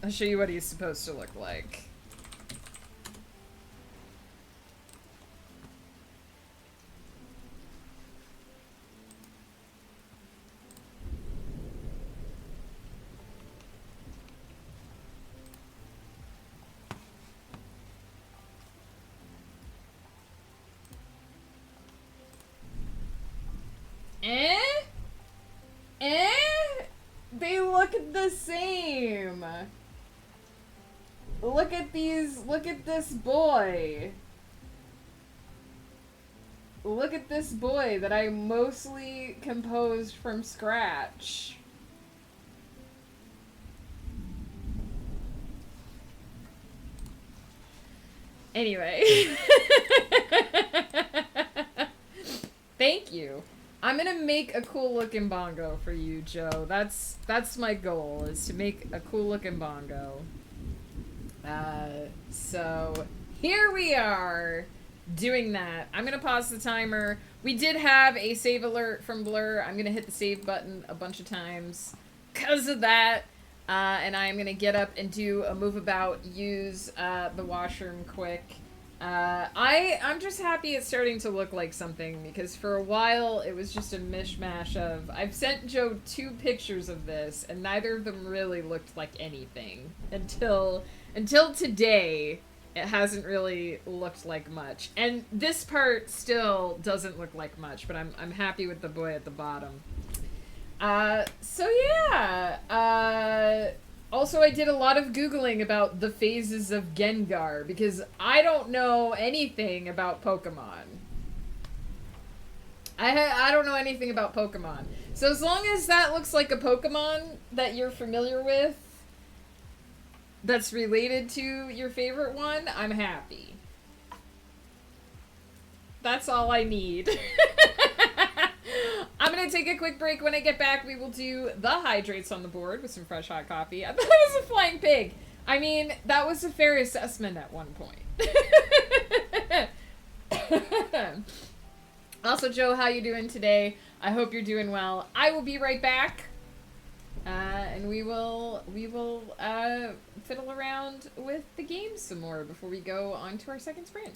I'll show you what he's supposed to look like. the same. Look at these, look at this boy. Look at this boy that I mostly composed from scratch. Anyway. Thank you. I'm gonna make a cool looking bongo for you, Joe. That's my goal, is to make a cool looking bongo. So here we are doing that. I'm gonna pause the timer. We did have a save alert from Blur. I'm gonna hit the save button a bunch of times because of that. And I'm gonna get up and do a move about, use the washroom quick. I'm just happy it's starting to look like something, because for a while it was just a mishmash of... I've sent Joe 2 pictures of this, and neither of them really looked like anything. Until today, it hasn't really looked like much. And this part still doesn't look like much, but I'm happy with the boy at the bottom. So yeah, also I did a lot of Googling about the phases of Gengar, because I don't know anything about Pokemon. I don't know anything about Pokemon. So as long as that looks like a Pokemon that you're familiar with, that's related to your favorite one, I'm happy. That's all I need. I'm going to take a quick break. When I get back, we will do the hydrates on the board with some fresh hot coffee. I thought it was a flying pig. I mean, that was a fair assessment at one point. Also, Joe, how you doing today? I hope you're doing well. I will be right back. And we will fiddle around with the game some more before we go on to our second sprint.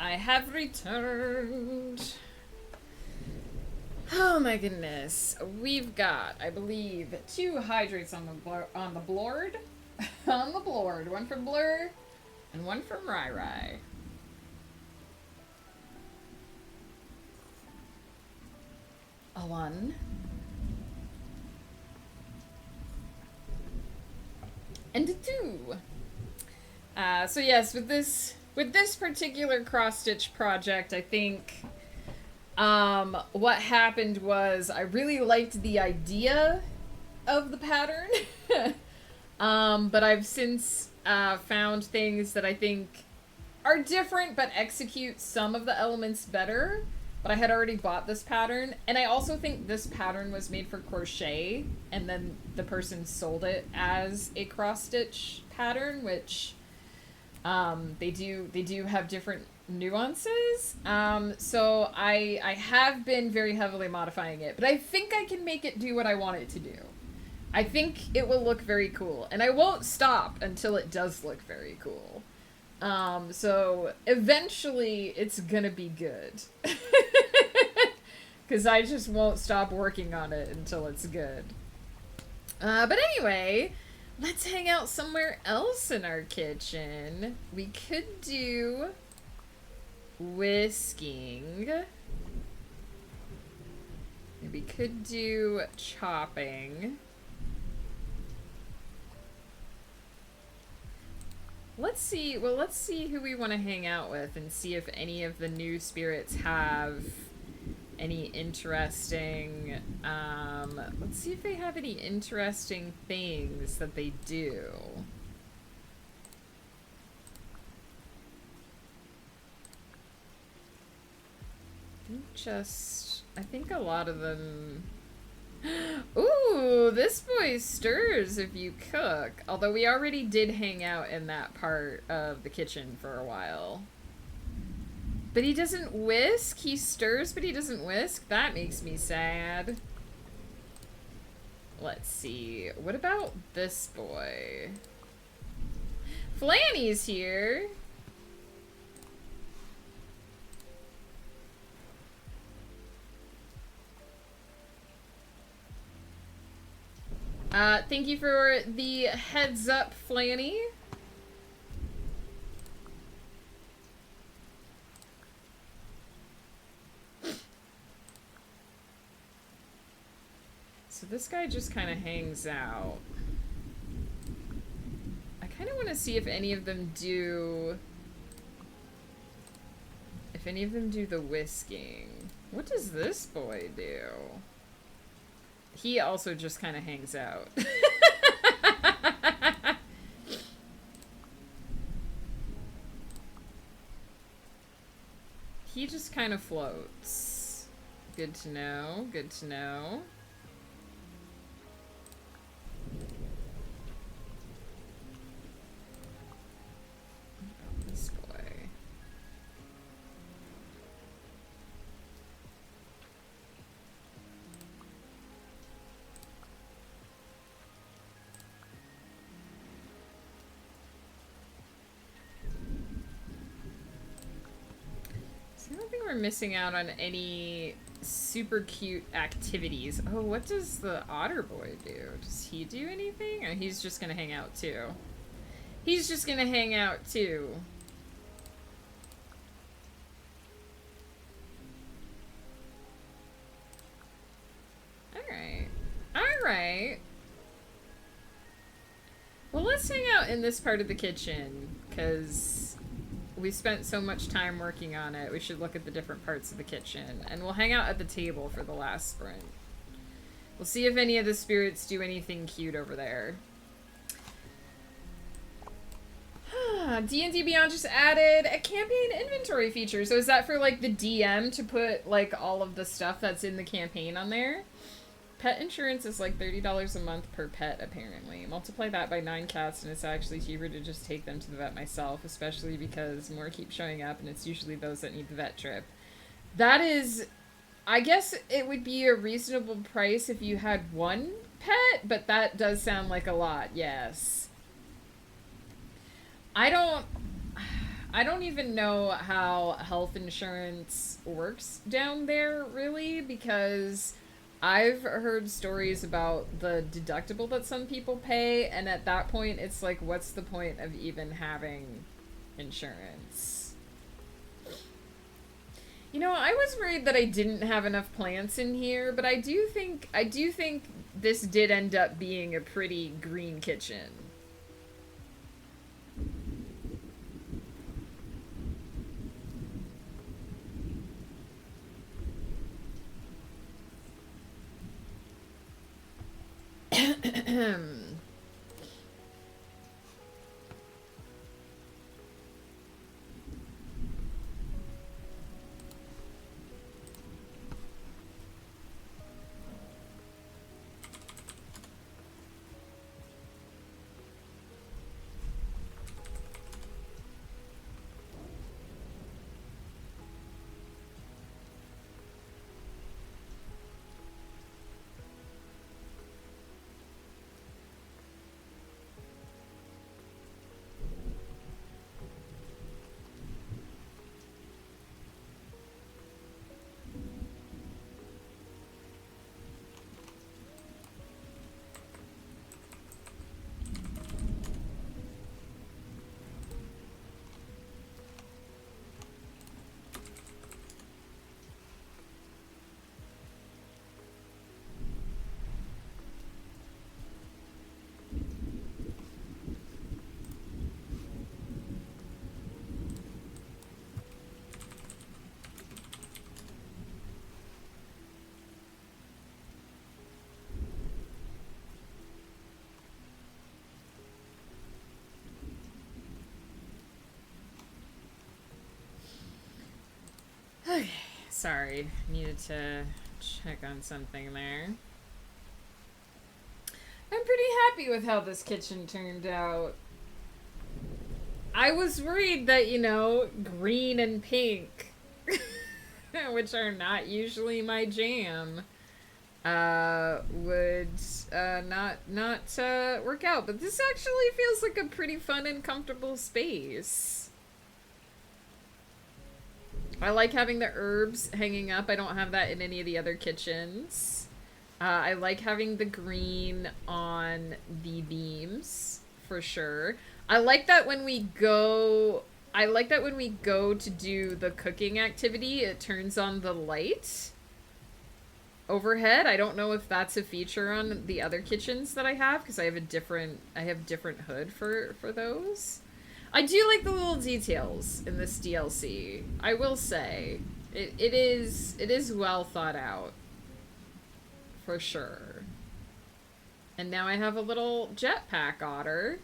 I have returned. Oh my goodness. We've got, I believe, 2 hydrates on the board. On the board. One from Blur and one from Rai Rai. A 1. And a 2. So yes, with this particular cross-stitch project, I think what happened was I really liked the idea of the pattern, but I've since found things that I think are different but execute some of the elements better. But I had already bought this pattern, and I also think this pattern was made for crochet, and then the person sold it as a cross-stitch pattern, which they do have different nuances. So I have been very heavily modifying it, but I think I can make it do what I want it to do. I think it will look very cool, and I won't stop until it does look very cool. So eventually it's gonna be good. Because I just won't stop working on it until it's good. But anyway, let's hang out somewhere else in our kitchen. We could do whisking. We could do chopping. Let's see who we want to hang out with and see if any of the new spirits have any interesting, let's see if they have any interesting things that they do. I think a lot of them... Ooh, this boy stirs if you cook. Although we already did hang out in that part of the kitchen for a while. But he doesn't whisk. He stirs, but he doesn't whisk. That makes me sad. Let's see. What about this boy? Flanny's here. Thank you for the heads up, Flanny. So this guy just kind of hangs out. I kind of want to see if any of them do... If any of them do the whisking. What does this boy do? He also just kind of hangs out. He just kind of floats. Good to know. Good to know. What about this boy? I don't think we're missing out on any super cute activities. Oh, what does the otter boy do? Does he do anything? Or he's just gonna hang out too? He's just gonna hang out too. Alright. Alright. Well, let's hang out in this part of the kitchen, because we spent so much time working on it. We should look at the different parts of the kitchen. And we'll hang out at the table for the last sprint. We'll see if any of the spirits do anything cute over there. D&D Beyond just added a campaign inventory feature. So is that for, like, the DM to put, like, all of the stuff that's in the campaign on there? Pet insurance is like $30 a month per pet, apparently. Multiply that by 9 cats, and it's actually cheaper to just take them to the vet myself, especially because more keep showing up, and it's usually those that need the vet trip. That is... I guess it would be a reasonable price if you had 1 pet, but that does sound like a lot, yes. I I don't even know how health insurance works down there, really, because I've heard stories about the deductible that some people pay, and at that point, it's like, what's the point of even having insurance? You know, I was worried that I didn't have enough plants in here, but I do think this did end up being a pretty green kitchen. Okay, sorry, needed to check on something there. I'm pretty happy with how this kitchen turned out. I was worried that, you know, green and pink, which are not usually my jam, would not work out. But this actually feels like a pretty fun and comfortable space. I like having the herbs hanging up. I don't have that in any of the other kitchens. I like having the green on the beams, for sure. I like that when we go to do the cooking activity, it turns on the light overhead. I don't know if that's a feature on the other kitchens that I have, because I have different hood for those. I do like the little details in this DLC. I will say it is well thought out, for sure. And now I have a little jetpack otter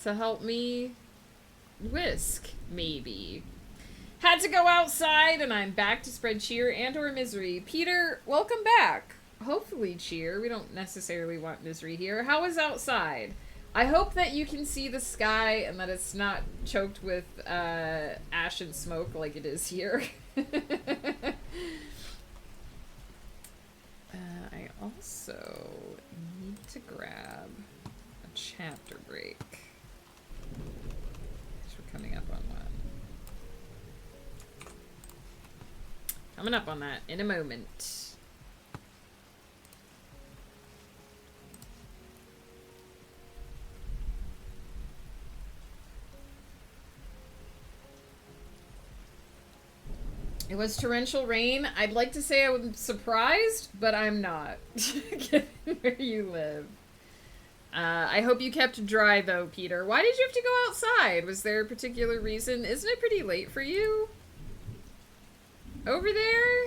to help me whisk, maybe. Had to go outside, and I'm back to spread cheer and or misery. Peter, welcome back. Hopefully cheer. We don't necessarily want misery here. How is outside? I hope that you can see the sky and that it's not choked with ash and smoke like it is here. I also need to grab a chapter break. We're coming up on one. Coming up on that in a moment. It was torrential rain. I'd like to say I was surprised, but I'm not, given where you live. I hope you kept dry, though, Peter. Why did you have to go outside? Was there a particular reason? Isn't it pretty late for you? Over there?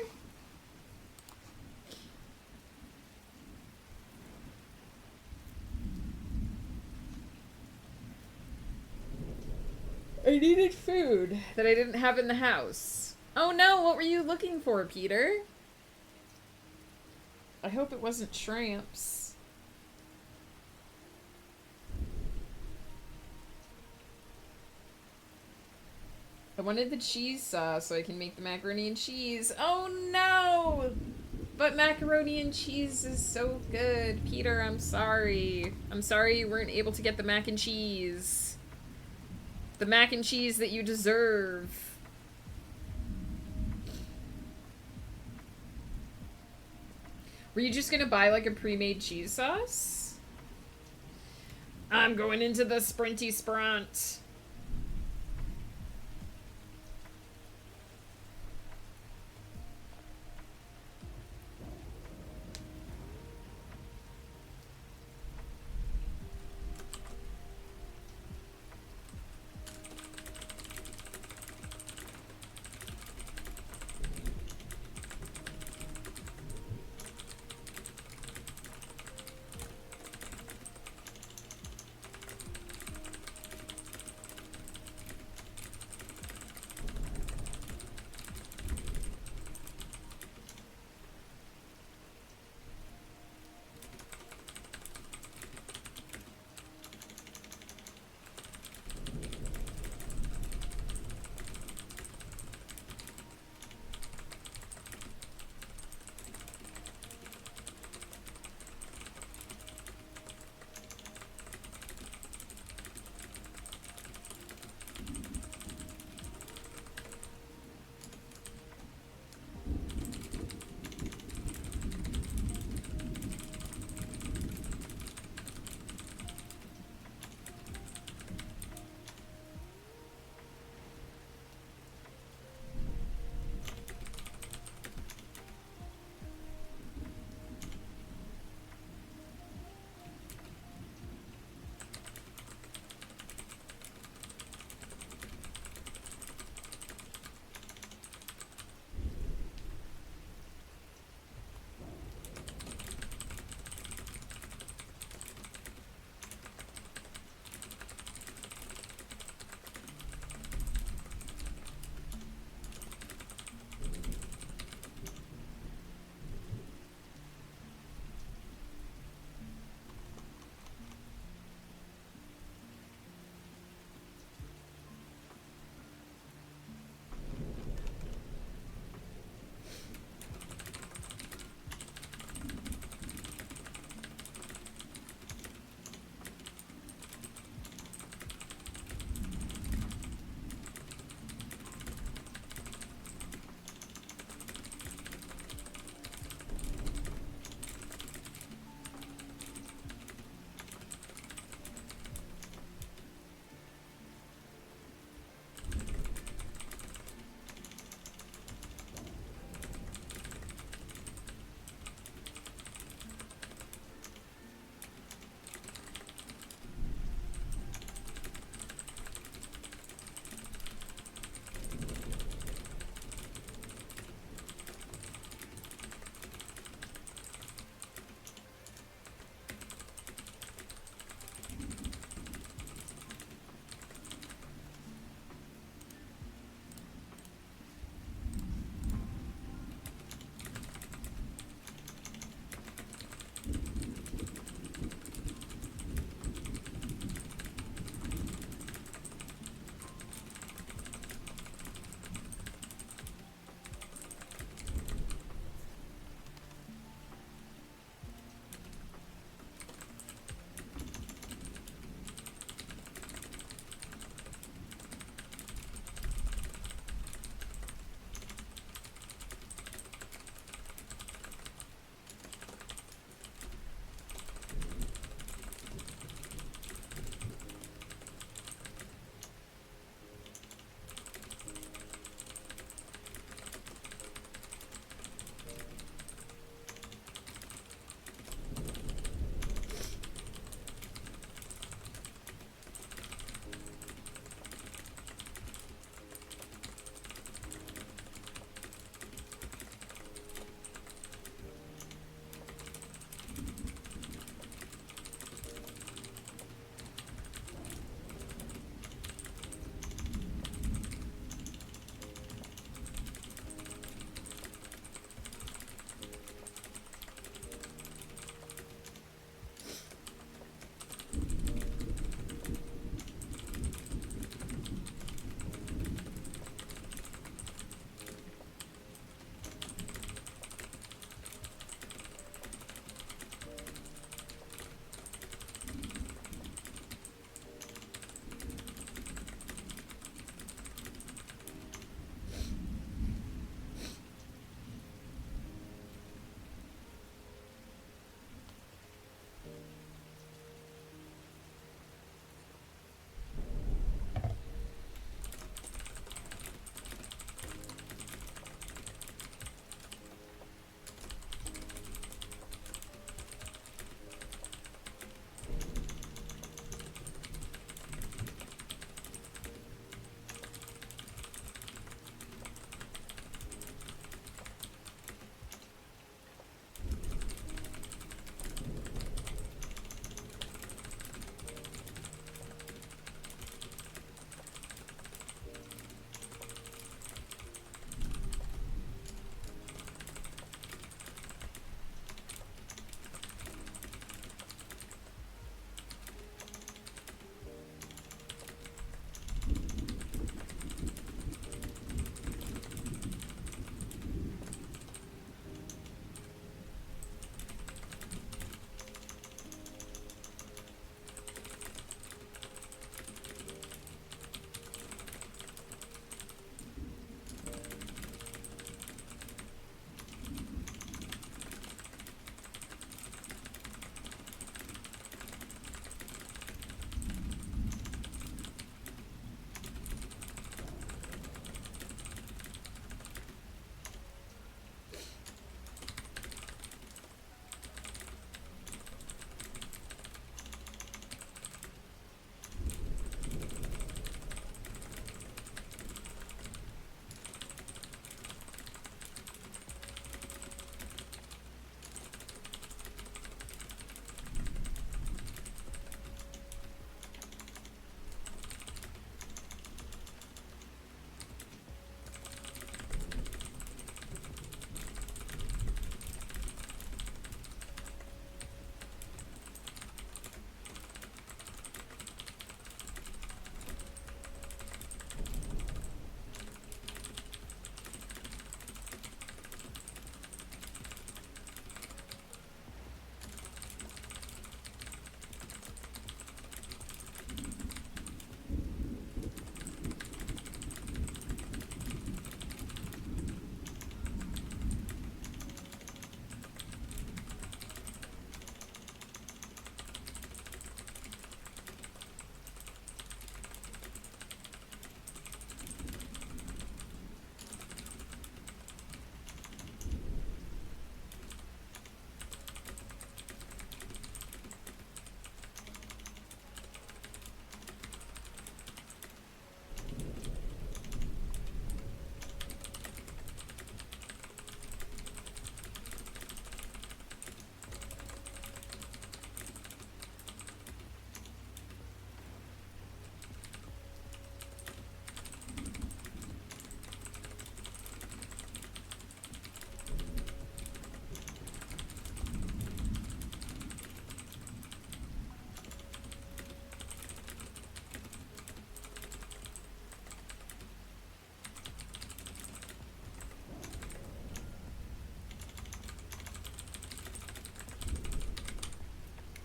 I needed food that I didn't have in the house. Oh no, what were you looking for, Peter? I hope it wasn't shrimps. I wanted the cheese sauce so I can make the macaroni and cheese. Oh no! But macaroni and cheese is so good. Peter, I'm sorry. I'm sorry you weren't able to get the mac and cheese. the mac and cheese that you deserve. Were you just gonna buy like a pre-made cheese sauce? I'm going into the sprinty spront.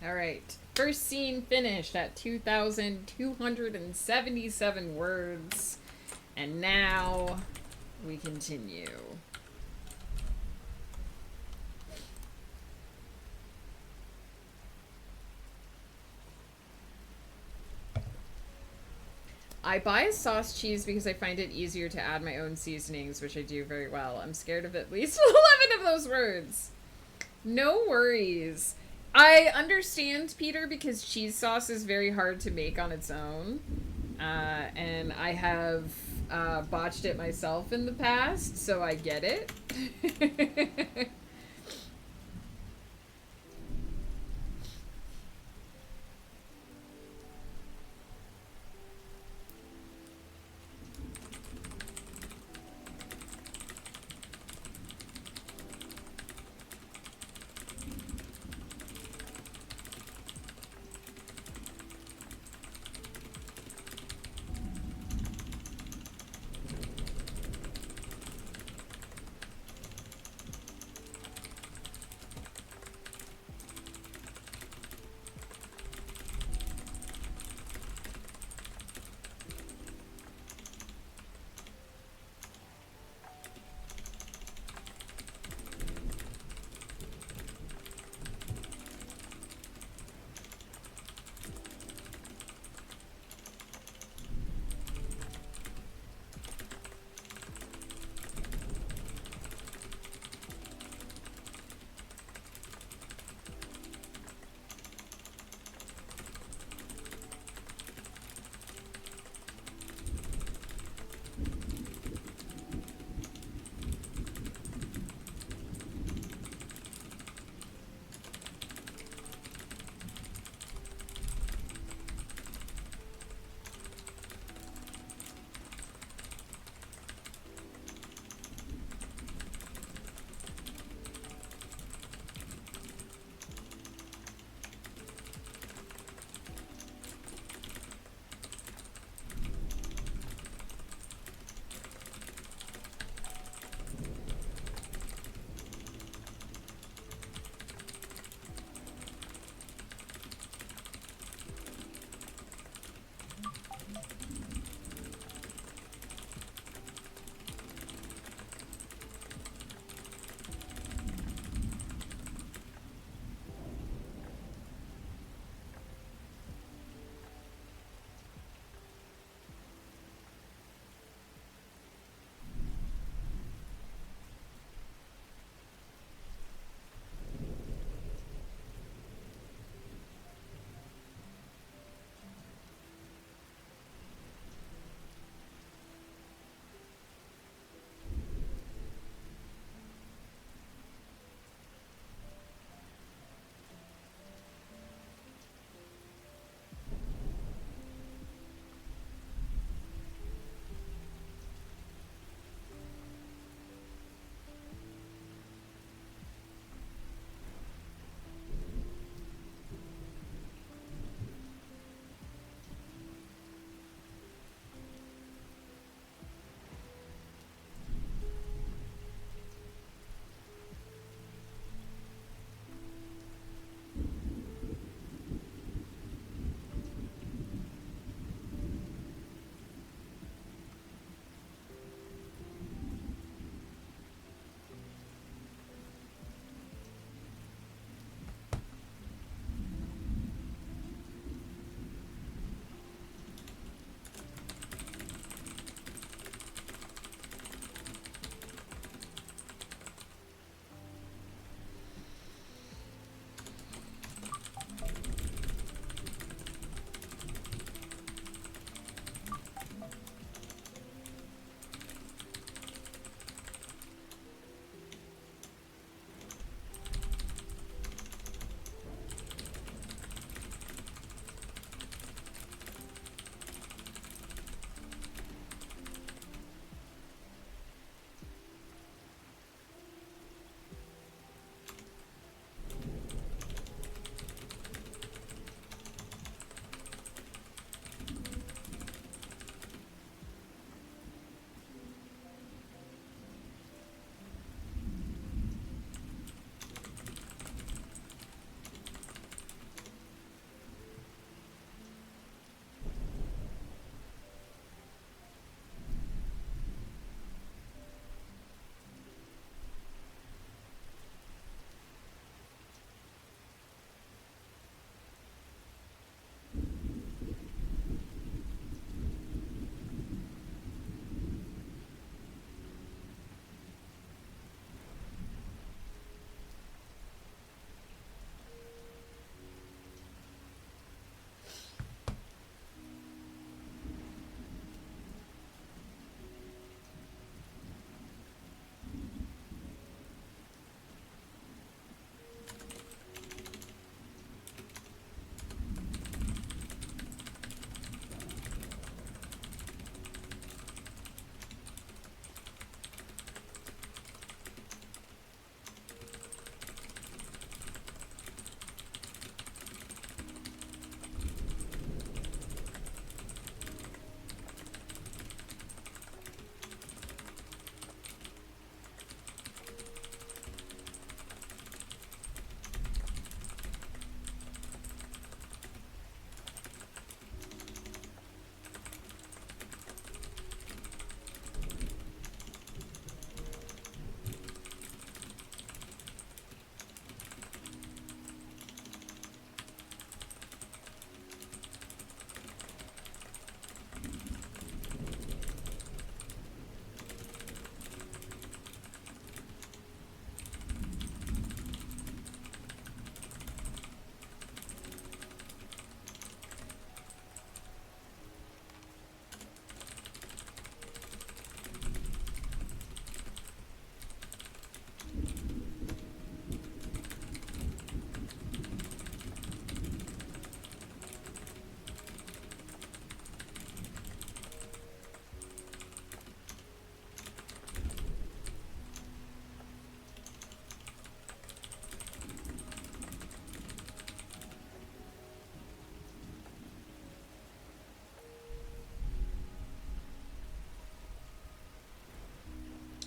All right. First scene finished at 2,277 words. And now we continue. I buy sauce cheese because I find it easier to add my own seasonings, which I do very well. I'm scared of at least 11 of those words. No worries. I understand, Peter, because cheese sauce is very hard to make on its own. And I have botched it myself in the past, so I get it.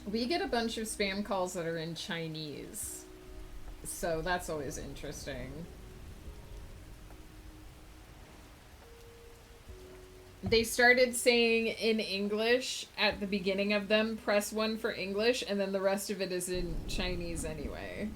We get a bunch of spam calls that are in Chinese. So that's always interesting. They started saying in English at the beginning of them, press 1 for English, and then the rest of it is in Chinese anyway.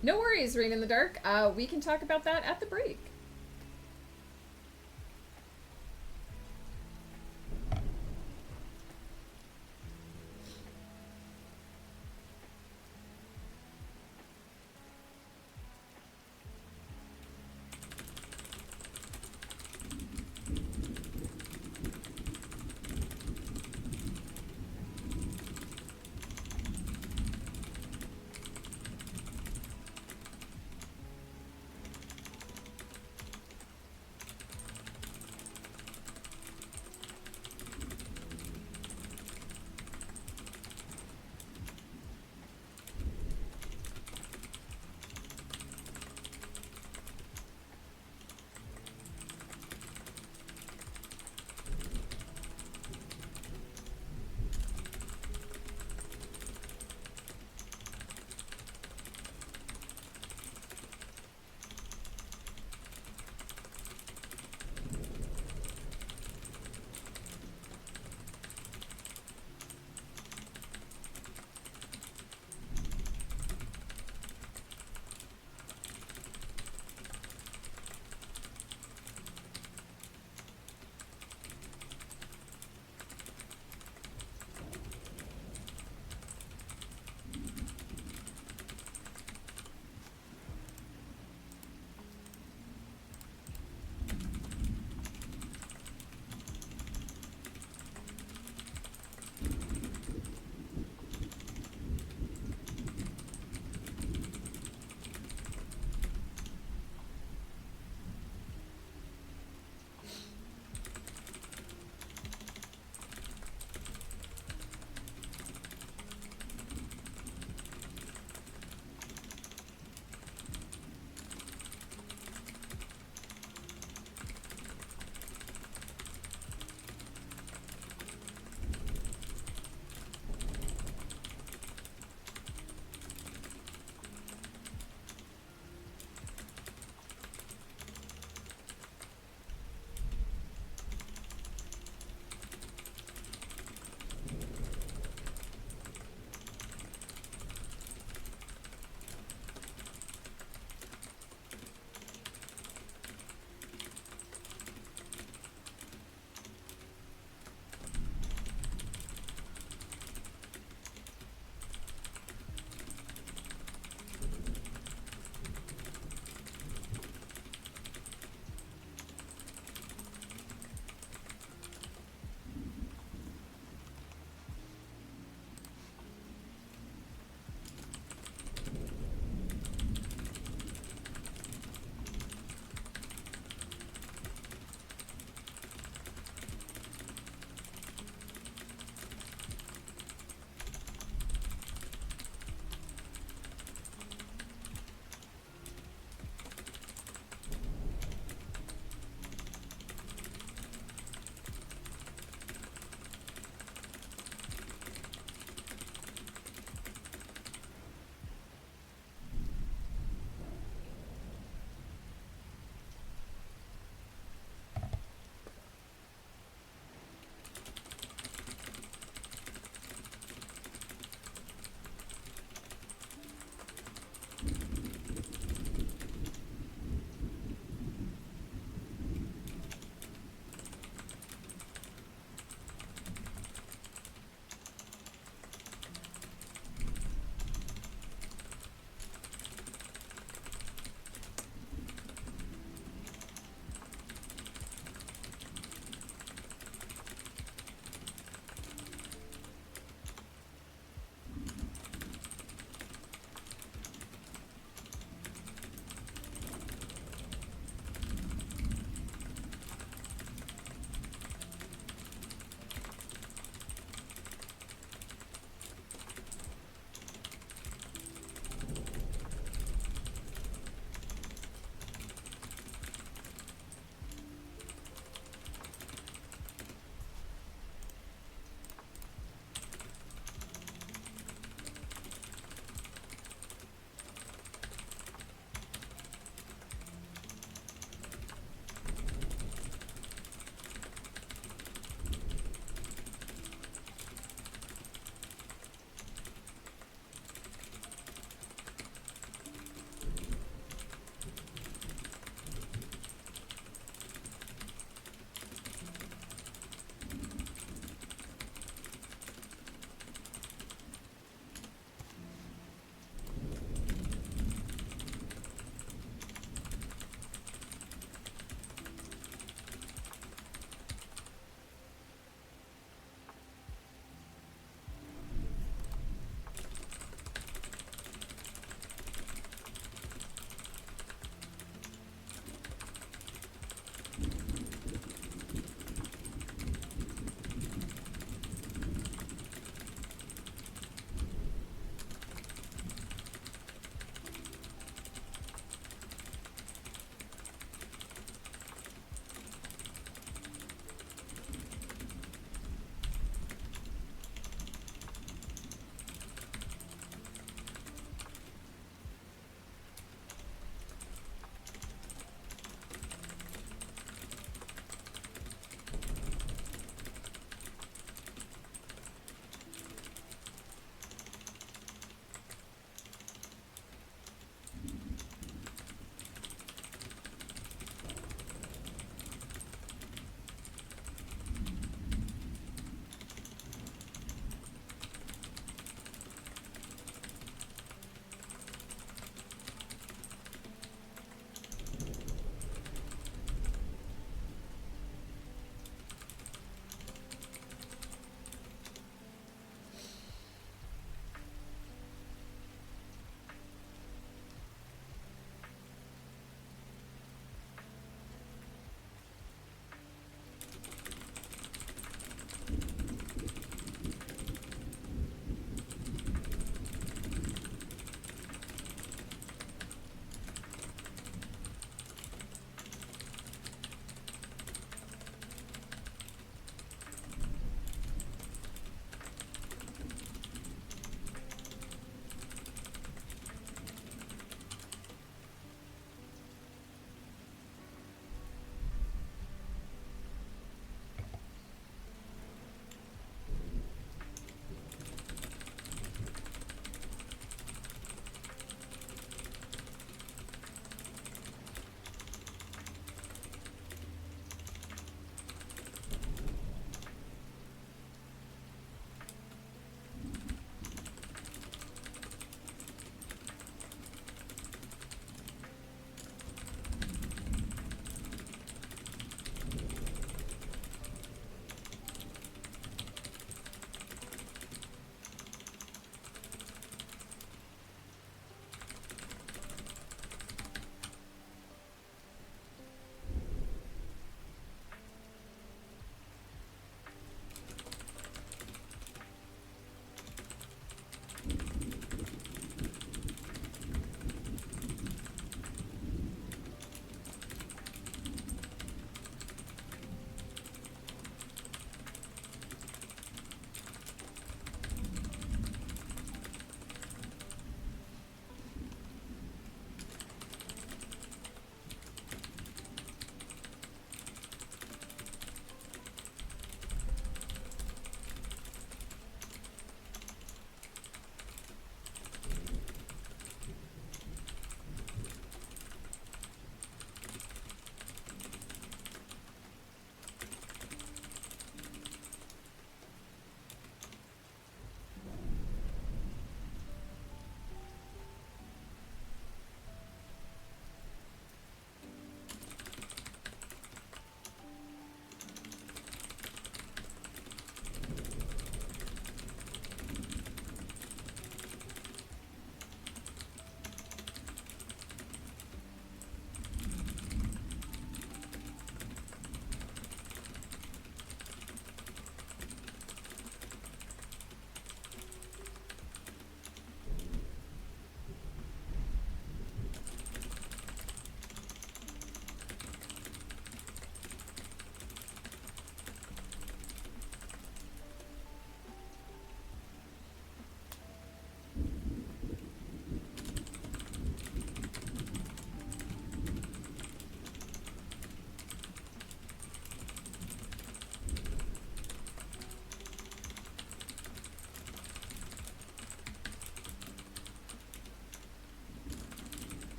No worries, Rain in the Dark. We can talk about that at the break.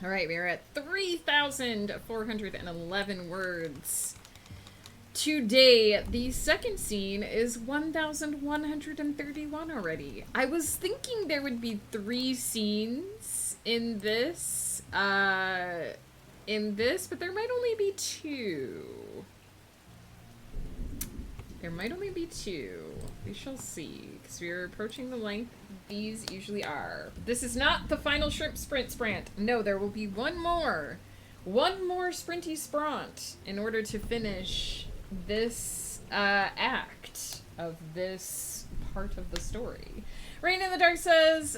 All right, we are at 3,411 words. Today, the second scene is 1,131 already. I was thinking there would be 3 scenes in this, but there might only be 2. There might only be 2. We shall see, because we are approaching the length these usually are. This is not the final shrimp sprint. No, there will be one more sprinty spront in order to finish this act of this part of the story. Rain in the Dark says,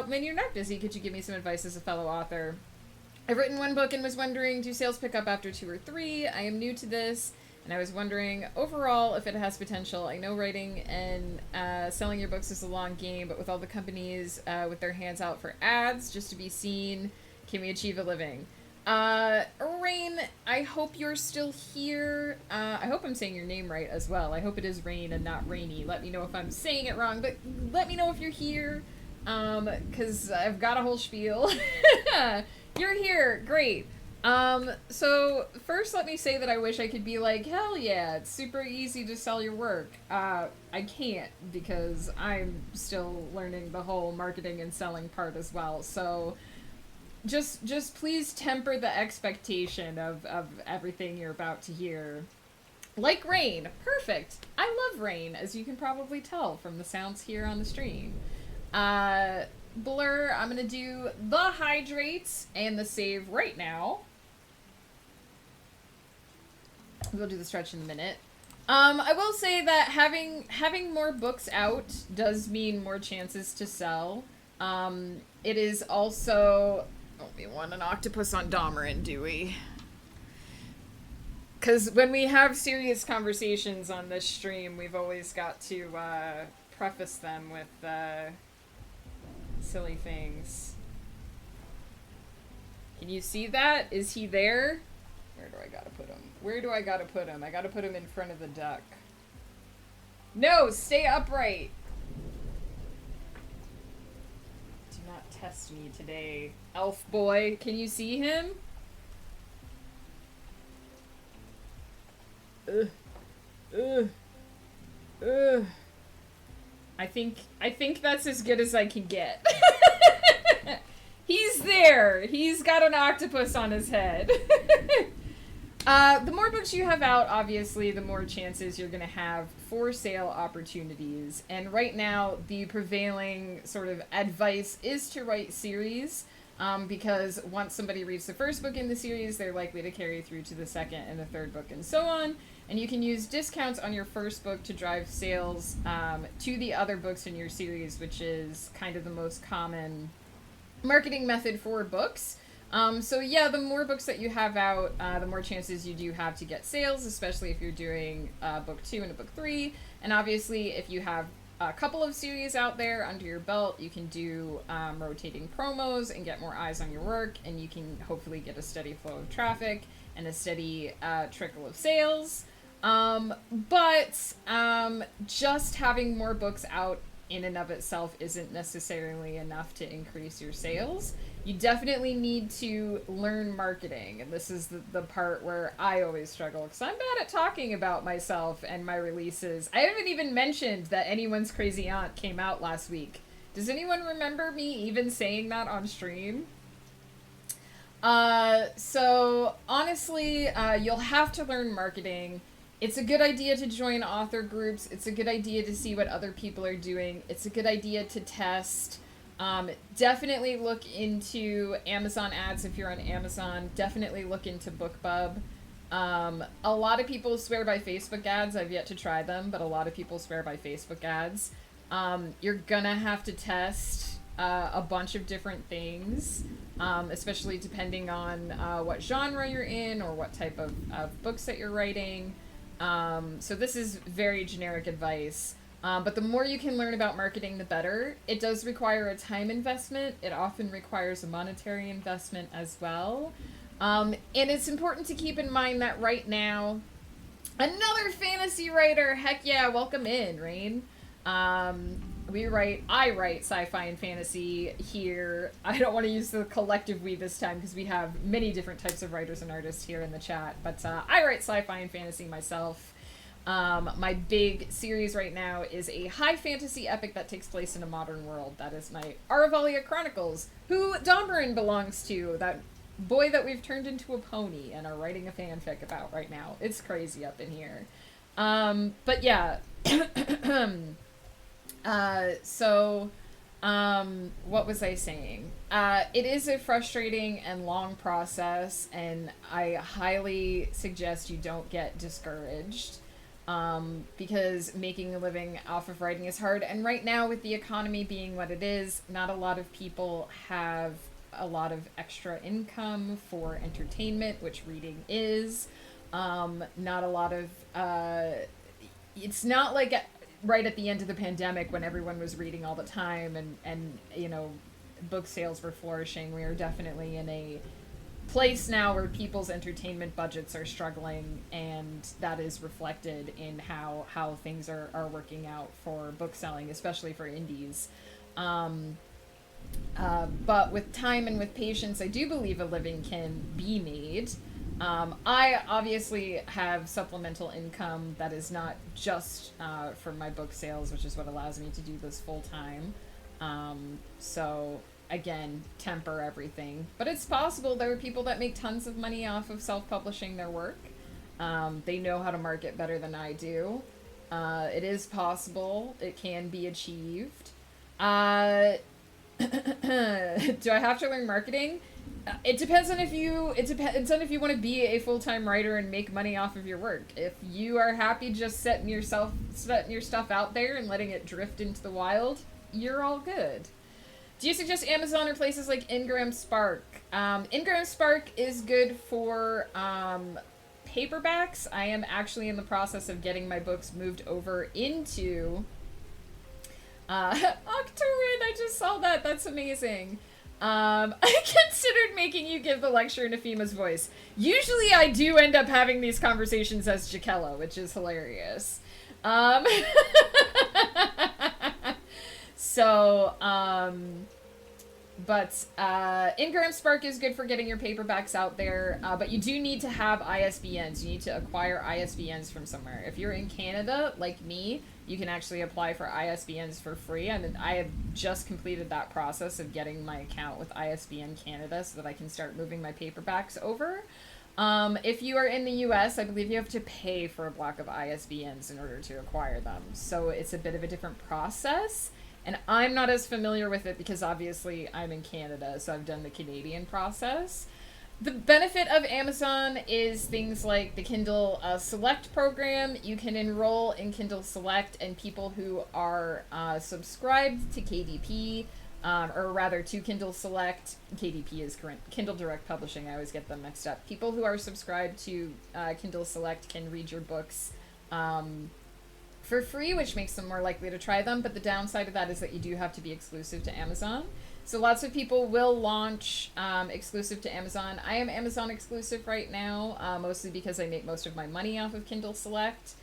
when you're not busy, could you give me some advice as a fellow author? I've written 1 book and was wondering, do sales pick up after 2 or 3? I am new to this, and I was wondering, overall, if it has potential. I know writing and selling your books is a long game, but with all the companies with their hands out for ads just to be seen, can we achieve a living? Rain, I hope you're still here. I hope I'm saying your name right as well. I hope it is Rain and not Rainy. Let me know if I'm saying it wrong, but let me know if you're here, because I've got a whole spiel. You're here. Great. So first let me say that I wish I could be like, hell yeah, it's super easy to sell your work. I can't, because I'm still learning the whole marketing and selling part as well. So just please temper the expectation of everything you're about to hear. Like Rain. Perfect. I love Rain, as you can probably tell from the sounds here on the stream. Blur, I'm gonna do the hydrates and the save right now. We'll do the stretch in a minute. I will say that having more books out does mean more chances to sell. It is also... Don't we want an octopus on Domerin, do we? Because when we have serious conversations on this stream, we've always got to preface them with silly things. Can you see that? Is he there? Where do I gotta put him? Where do I gotta put him? I gotta put him in front of the duck. No, stay upright. Do not test me today, elf boy. Can you see him? I think that's as good as I can get. He's there. He's got an octopus on his head. The more books you have out, obviously, the more chances you're going to have for sale opportunities. And right now, the prevailing sort of advice is to write series, because once somebody reads the first book in the series, they're likely to carry through to the second and the third book and so on. And you can use discounts on your first book to drive sales to the other books in your series, which is kind of the most common marketing method for books. So yeah, the more books that you have out, the more chances you do have to get sales, especially if you're doing book 2 and a book 3. And obviously, if you have a couple of series out there under your belt, you can do rotating promos and get more eyes on your work, and you can hopefully get a steady flow of traffic and a steady trickle of sales. But just having more books out in and of itself isn't necessarily enough to increase your sales. You definitely need to learn marketing, and this is the part where I always struggle, because I'm bad at talking about myself and my releases. I haven't even mentioned that Anyone's Crazy Aunt came out last week. Does anyone remember me even saying that on stream? So honestly, you'll have to learn marketing. It's a good idea to join author groups. It's a good idea to see what other people are doing. It's a good idea to test. Definitely look into Amazon ads if you're on Amazon. Definitely look into BookBub. A lot of people swear by Facebook ads. I've yet to try them, but a lot of people swear by Facebook ads. You're gonna have to test a bunch of different things, especially depending on what genre you're in or what type of books that you're writing. So this is very generic advice. But the more you can learn about marketing, the better. It does require a time investment. It often requires a monetary investment as well. And it's important to keep in mind that right now, another fantasy writer, heck yeah, welcome in, Rain. I write sci-fi and fantasy here. I don't want to use the collective we this time because we have many different types of writers and artists here in the chat, but I write sci-fi and fantasy myself. My big series right now is a high fantasy epic that takes place in a modern world. That is my Aravalia Chronicles, who Domerin belongs to, that boy that we've turned into a pony and are writing a fanfic about right now. It's crazy up in here. But yeah. What was I saying? It is a frustrating and long process, and I highly suggest you don't get discouraged. Because making a living off of writing is hard. And right now, with the economy being what it is, not a lot of people have a lot of extra income for entertainment, which reading is. Not a lot of, it's not like right at the end of the pandemic when everyone was reading all the time and you know, book sales were flourishing. We are definitely in a place now where people's entertainment budgets are struggling, and that is reflected in how things are working out for book selling, especially for indies. But with time and with patience, I do believe a living can be made. I obviously have supplemental income that is not just from my book sales, which is what allows me to do this full time. So again, temper everything. But it's possible. There are people that make tons of money off of self-publishing their work. They know how to market better than I do. It is possible. It can be achieved. Do I have to learn marketing? It depends on if you. It depends on if you want to be a full-time writer and make money off of your work. If you are happy just setting your stuff out there and letting it drift into the wild, you're all good. Do you suggest Amazon or places like Ingram Spark? Ingram Spark is good for paperbacks. I am actually in the process of getting my books moved over into Octorin. I just saw that. That's amazing. I considered making you give the lecture in Efima's voice. Usually I do end up having these conversations as Jakella, which is hilarious. Ingram Spark is good for getting your paperbacks out there, but you do need to have ISBNs. You need to acquire ISBNs from somewhere. If you're in Canada, like me, you can actually apply for ISBNs for free, and I have just completed that process of getting my account with ISBN Canada so that I can start moving my paperbacks over. If you are in the US, I believe you have to pay for a block of ISBNs in order to acquire them, so it's a bit of a different process. And I'm not as familiar with it because obviously I'm in Canada, so I've done the Canadian process. The benefit of Amazon is things like the Kindle Select program. You can enroll in Kindle Select, and people who are subscribed to KDP, or rather to Kindle Select, KDP is Kindle Direct Publishing, I always get them mixed up. People who are subscribed to Kindle Select can read your books for free, which makes them more likely to try them, but the downside of that is that you do have to be exclusive to Amazon. So lots of people will launch exclusive to Amazon. I am Amazon exclusive right now, mostly because I make most of my money off of Kindle Select,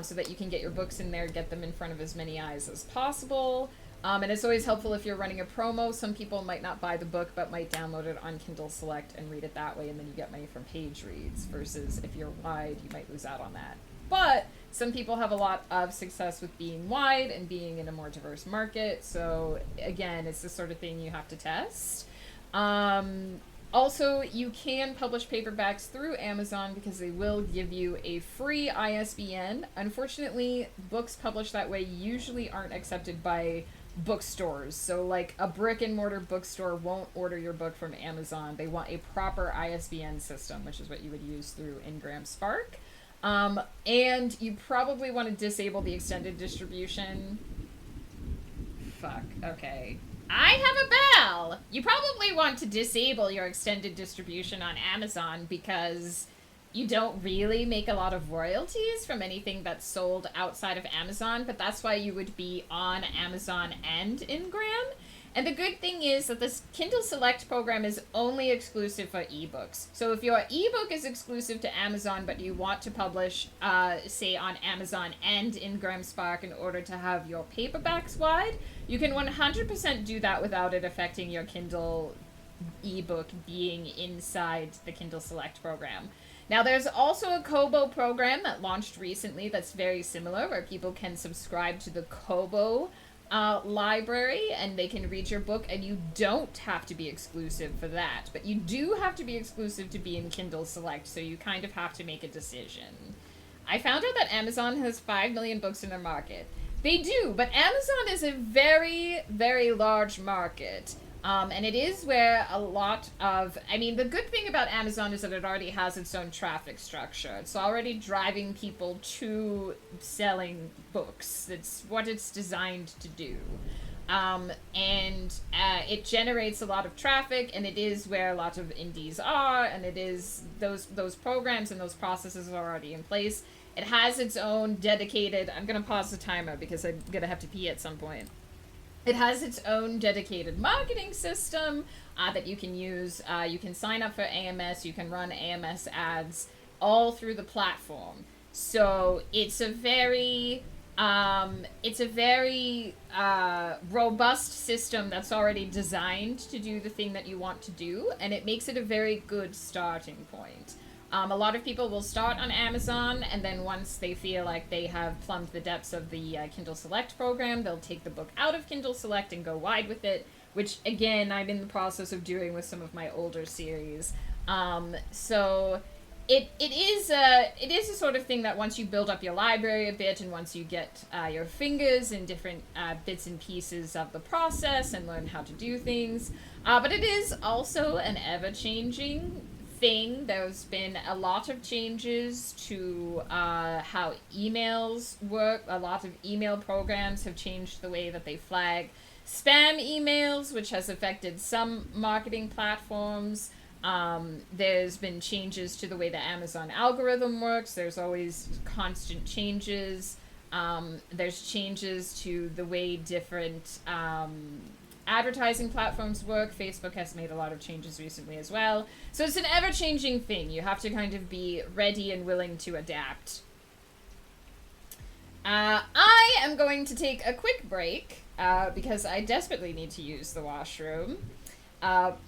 so that you can get your books in there, get them in front of as many eyes as possible. And it's always helpful if you're running a promo. Some people might not buy the book, but might download it on Kindle Select and read it that way, and then you get money from page reads, versus if you're wide, you might lose out on that. But some people have a lot of success with being wide and being in a more diverse market. So again, it's the sort of thing you have to test. Also, you can publish paperbacks through Amazon because they will give you a free ISBN. Unfortunately, books published that way usually aren't accepted by bookstores. So like a brick and mortar bookstore won't order your book from Amazon. They want a proper ISBN system, which is what you would use through Ingram Spark. And you probably want to disable the extended distribution. Fuck, okay. I have a bell! You probably want to disable your extended distribution on Amazon because you don't really make a lot of royalties from anything that's sold outside of Amazon, but that's why you would be on Amazon and Ingram. And the good thing is that this Kindle Select program is only exclusive for ebooks. So if your ebook is exclusive to Amazon, but you want to publish, say, on Amazon and Ingram Spark in order to have your paperbacks wide, you can 100% do that without it affecting your Kindle ebook being inside the Kindle Select program. Now, there's also a Kobo program that launched recently that's very similar, where people can subscribe to the Kobo library and they can read your book, and you don't have to be exclusive for that. But you do have to be exclusive to be in Kindle Select, so you kind of have to make a decision. I found out that Amazon has 5 million books in their market. They do, but Amazon is a very, very large market. And it is where a lot of, I mean, the good thing about Amazon is that it already has its own traffic structure. It's already driving people to selling books. It's what it's designed to do. It generates a lot of traffic, and it is where a lot of indies are, and it is those programs and those processes are already in place. It has its own dedicated, I'm going to pause the timer because I'm going to have to pee at some point. It has its own dedicated marketing system that you can use. You can sign up for AMS. You can run AMS ads all through the platform. So it's a very robust system that's already designed to do the thing that you want to do, and it makes it a very good starting point. A lot of people will start on Amazon, and then once they feel like they have plumbed the depths of the Kindle Select program, they'll take the book out of Kindle Select and go wide with it, which, again, I'm in the process of doing with some of my older series. So it is a sort of thing that once you build up your library a bit, and once you get your fingers in different bits and pieces of the process and learn how to do things, but it is also an ever-changing thing. There's been a lot of changes to how emails work. A lot of email programs have changed the way that they flag spam emails, which has affected some marketing platforms. There's been changes to the way the Amazon algorithm works. There's always constant changes. There's changes to the way different advertising platforms work. Facebook has made a lot of changes recently as well. So it's an ever-changing thing. You have to kind of be ready and willing to adapt. I am going to take a quick break because I desperately need to use the washroom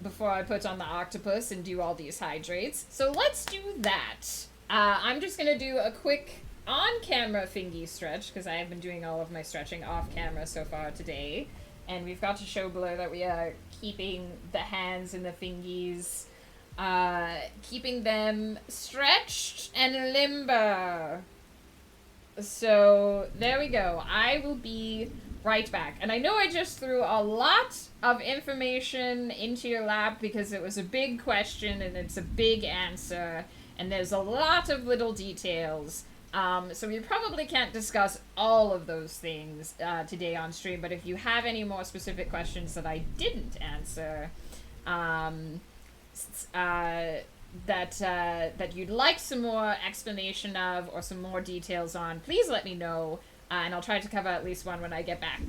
before I put on the octopus and do all these hydrates. So let's do that. I'm just going to do a quick on-camera fingy stretch because I have been doing all of my stretching off-camera so far today. And we've got to show Blur that we are keeping the hands and the fingies, keeping them stretched and limber. So there we go. I will be right back. And I know I just threw a lot of information into your lap because it was a big question and it's a big answer. And there's a lot of little details. So we probably can't discuss all of those things today on stream, but if you have any more specific questions that I didn't answer, that you'd like some more explanation of or some more details on, please let me know, and I'll try to cover at least one when I get back.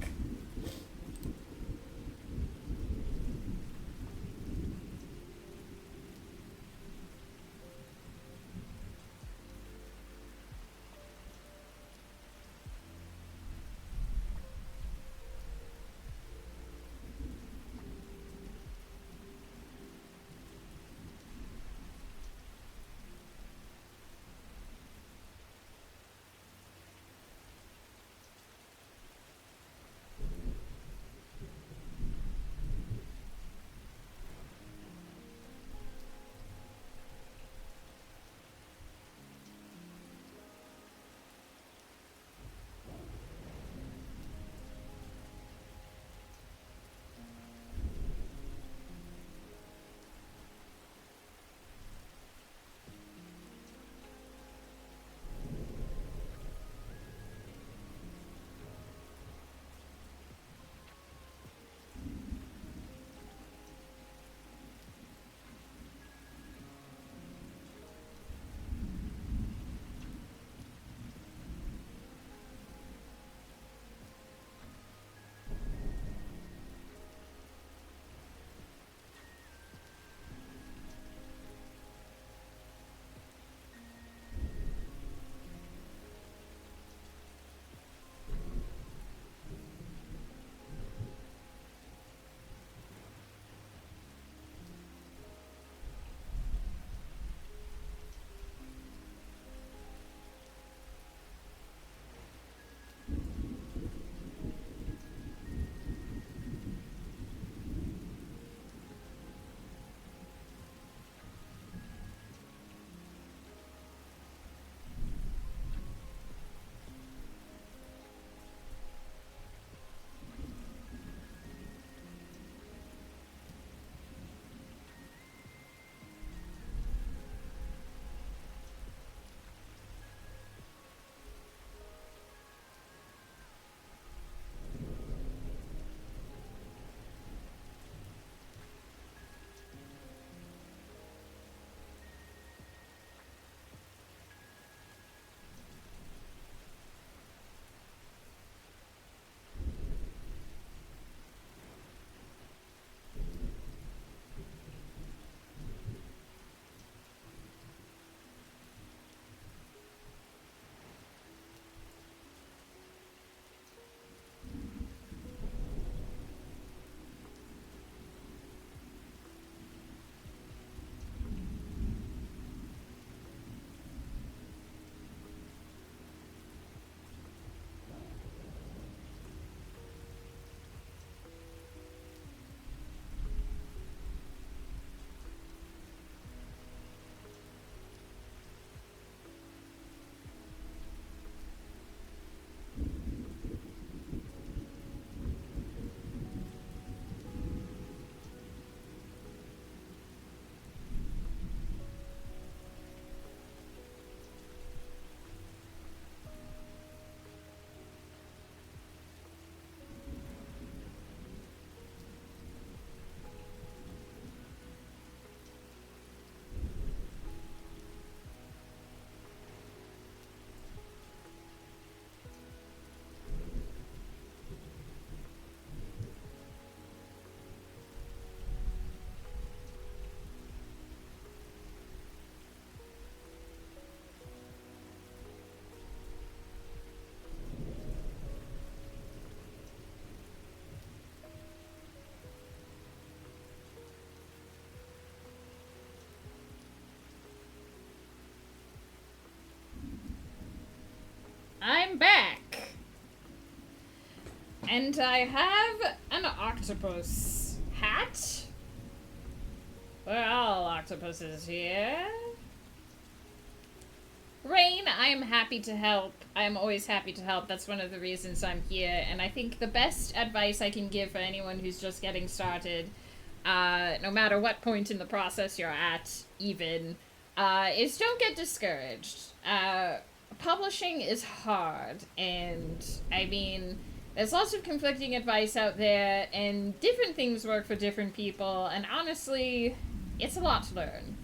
I'm back. And I have an octopus hat. We're all octopuses here. Rain, I am happy to help. I am always happy to help. That's one of the reasons I'm here. And I think the best advice I can give for anyone who's just getting started, no matter what point in the process you're at, even, is don't get discouraged. Publishing is hard, and I mean, there's lots of conflicting advice out there, and different things work for different people, and honestly, it's a lot to learn.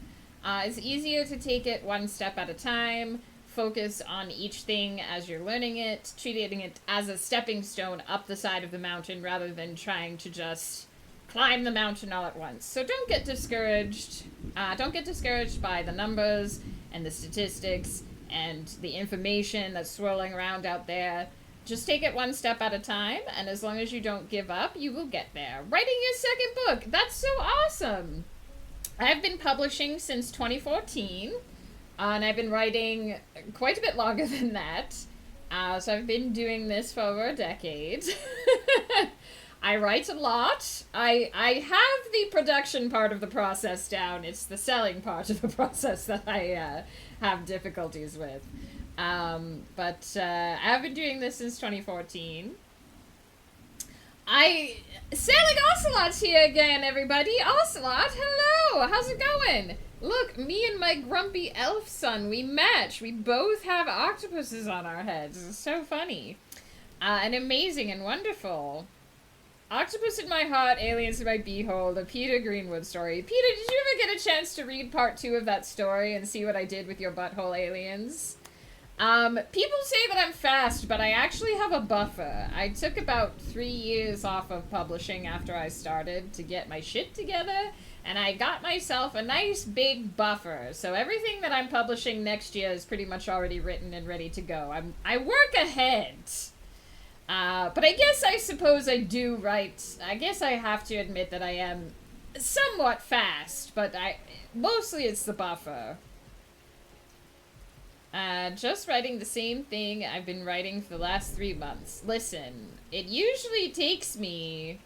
It's easier to take it one step at a time, focus on each thing as you're learning it, treating it as a stepping stone up the side of the mountain rather than trying to just climb the mountain all at once. So don't get discouraged. Don't get discouraged by the numbers and the statistics and the information that's swirling around out there. Just take it one step at a time, and as long as you don't give up, you will get there. Writing your second book, that's so awesome! I've been publishing since 2014, and I've been writing quite a bit longer than that. So I've been doing this for over a decade. I write a lot. I have the production part of the process down. It's the selling part of the process that I have difficulties with. But I've been doing this since 2014. Sailing Ocelot's here again, everybody. Ocelot, hello! How's it going? Look, me and my grumpy elf son, we match. We both have octopuses on our heads. It's so funny. And amazing and wonderful. Octopus in My Heart, Aliens in My Beehole, the Peter Greenwood story. Peter, did you ever get a chance to read part 2 of that story and see what I did with your butthole aliens? People say that I'm fast, but I actually have a buffer. I took about 3 years off of publishing after I started to get my shit together, and I got myself a nice big buffer. So everything that I'm publishing next year is pretty much already written and ready to go. I work ahead. But I suppose I do write. I guess I have to admit that I am somewhat fast, but mostly it's the buffer. Just writing the same thing I've been writing for the last 3 months. Listen, it usually takes me...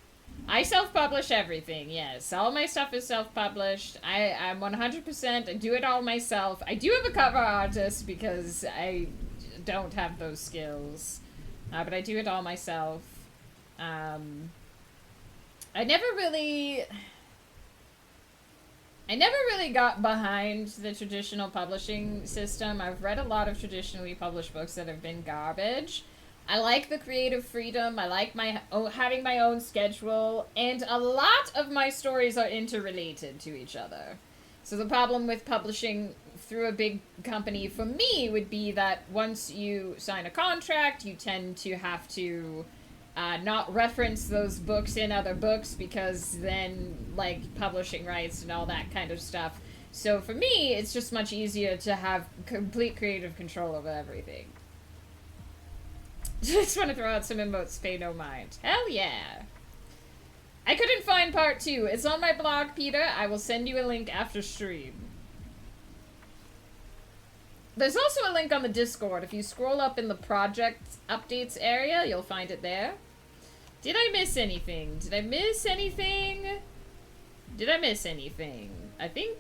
I self-publish everything, yes. All my stuff is self-published. I'm 100%, I do it all myself. I do have a cover artist because I don't have those skills. But I do it all myself. I never really got behind the traditional publishing system. I've read a lot of traditionally published books that have been garbage. I like the creative freedom. I like having my own schedule. And a lot of my stories are interrelated to each other. So the problem with publishing through a big company for me would be that once you sign a contract, you tend to have to not reference those books in other books because then, like, publishing rights and all that kind of stuff. So for me, it's just much easier to have complete creative control over everything. Just want to throw out some emotes, pay no mind. Hell yeah. I couldn't find part 2. It's on my blog, Peter. I will send you a link after stream. There's also a link on the Discord. If you scroll up in the project updates area, you'll find it there. Did I miss anything? Did I miss anything? Did I miss anything? I think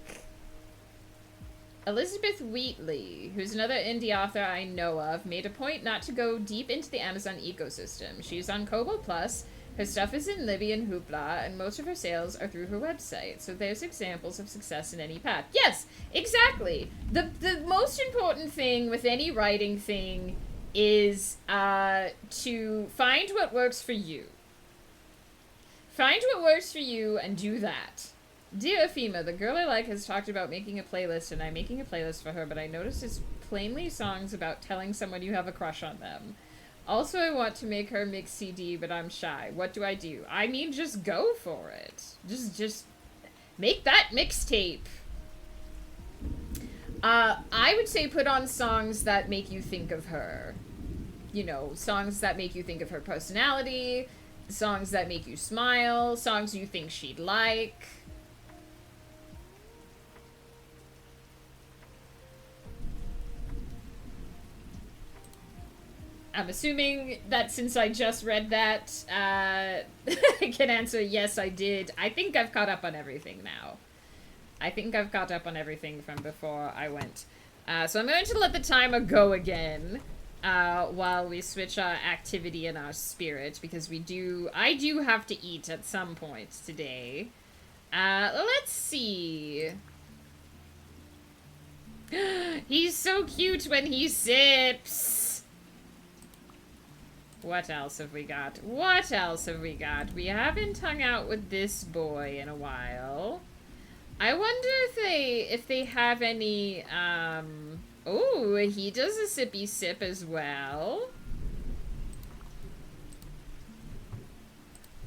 Elizabeth Wheatley, who's another indie author I know of, made a point not to go deep into the Amazon ecosystem. She's on Kobo Plus, her stuff is in Libby and Hoopla, and most of her sales are through her website. So there's examples of success in any path. Yes, exactly. The most important thing with any writing thing is to find what works for you. Find what works for you and do that. Dear Afima, the girl I like has talked about making a playlist, and I'm making a playlist for her, but I noticed it's plainly songs about telling someone you have a crush on them. Also, I want to make her mix CD, but I'm shy. What do? I mean, just go for it. Just make that mixtape. I would say put on songs that make you think of her. You know, songs that make you think of her personality, songs that make you smile, songs you think she'd like. I'm assuming that since I just read that, I can answer yes, I did. I think I've caught up on everything now. I think I've caught up on everything from before I went. So I'm going to let the timer go again while we switch our activity and our spirit, because I do have to eat at some point today. Let's see. He's so cute when he sips. What else have we got? What else have we got? We haven't hung out with this boy in a while. I wonder if they have any, oh, he does a sippy sip as well.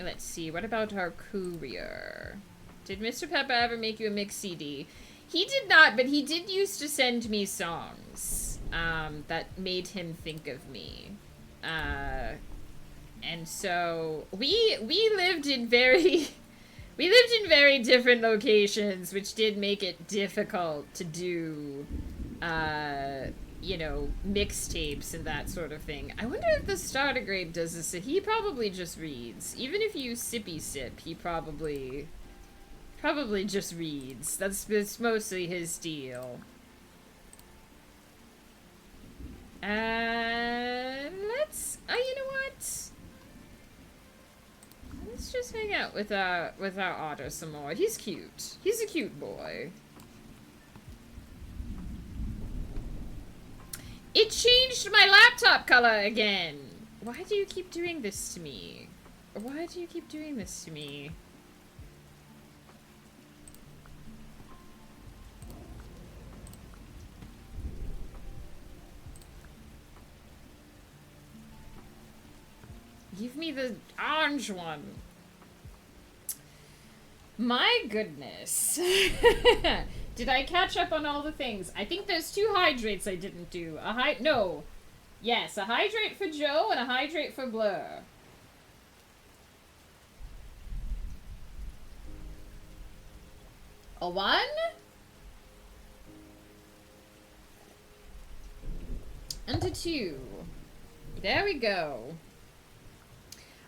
Let's see, what about our courier? Did Mr. Pepper ever make you a mix CD? He did not, but he did used to send me songs, that made him think of me. And so, we lived in very... We lived in very different locations, which did make it difficult to do, you know, mixtapes and that sort of thing. I wonder if the starter grade does this. He probably just reads. Even if you sippy sip, he probably just reads. That's mostly his deal. Let's, you know what? Let's just hang out with our otter some more. He's cute. He's a cute boy. It changed my laptop color again. Why do you keep doing this to me? Why do you keep doing this to me? Give me the orange one. My goodness. Did I catch up on all the things? I think there's 2 hydrates I didn't do. No. Yes, a hydrate for Joe and a hydrate for Blur. A 1? And a 2. There we go.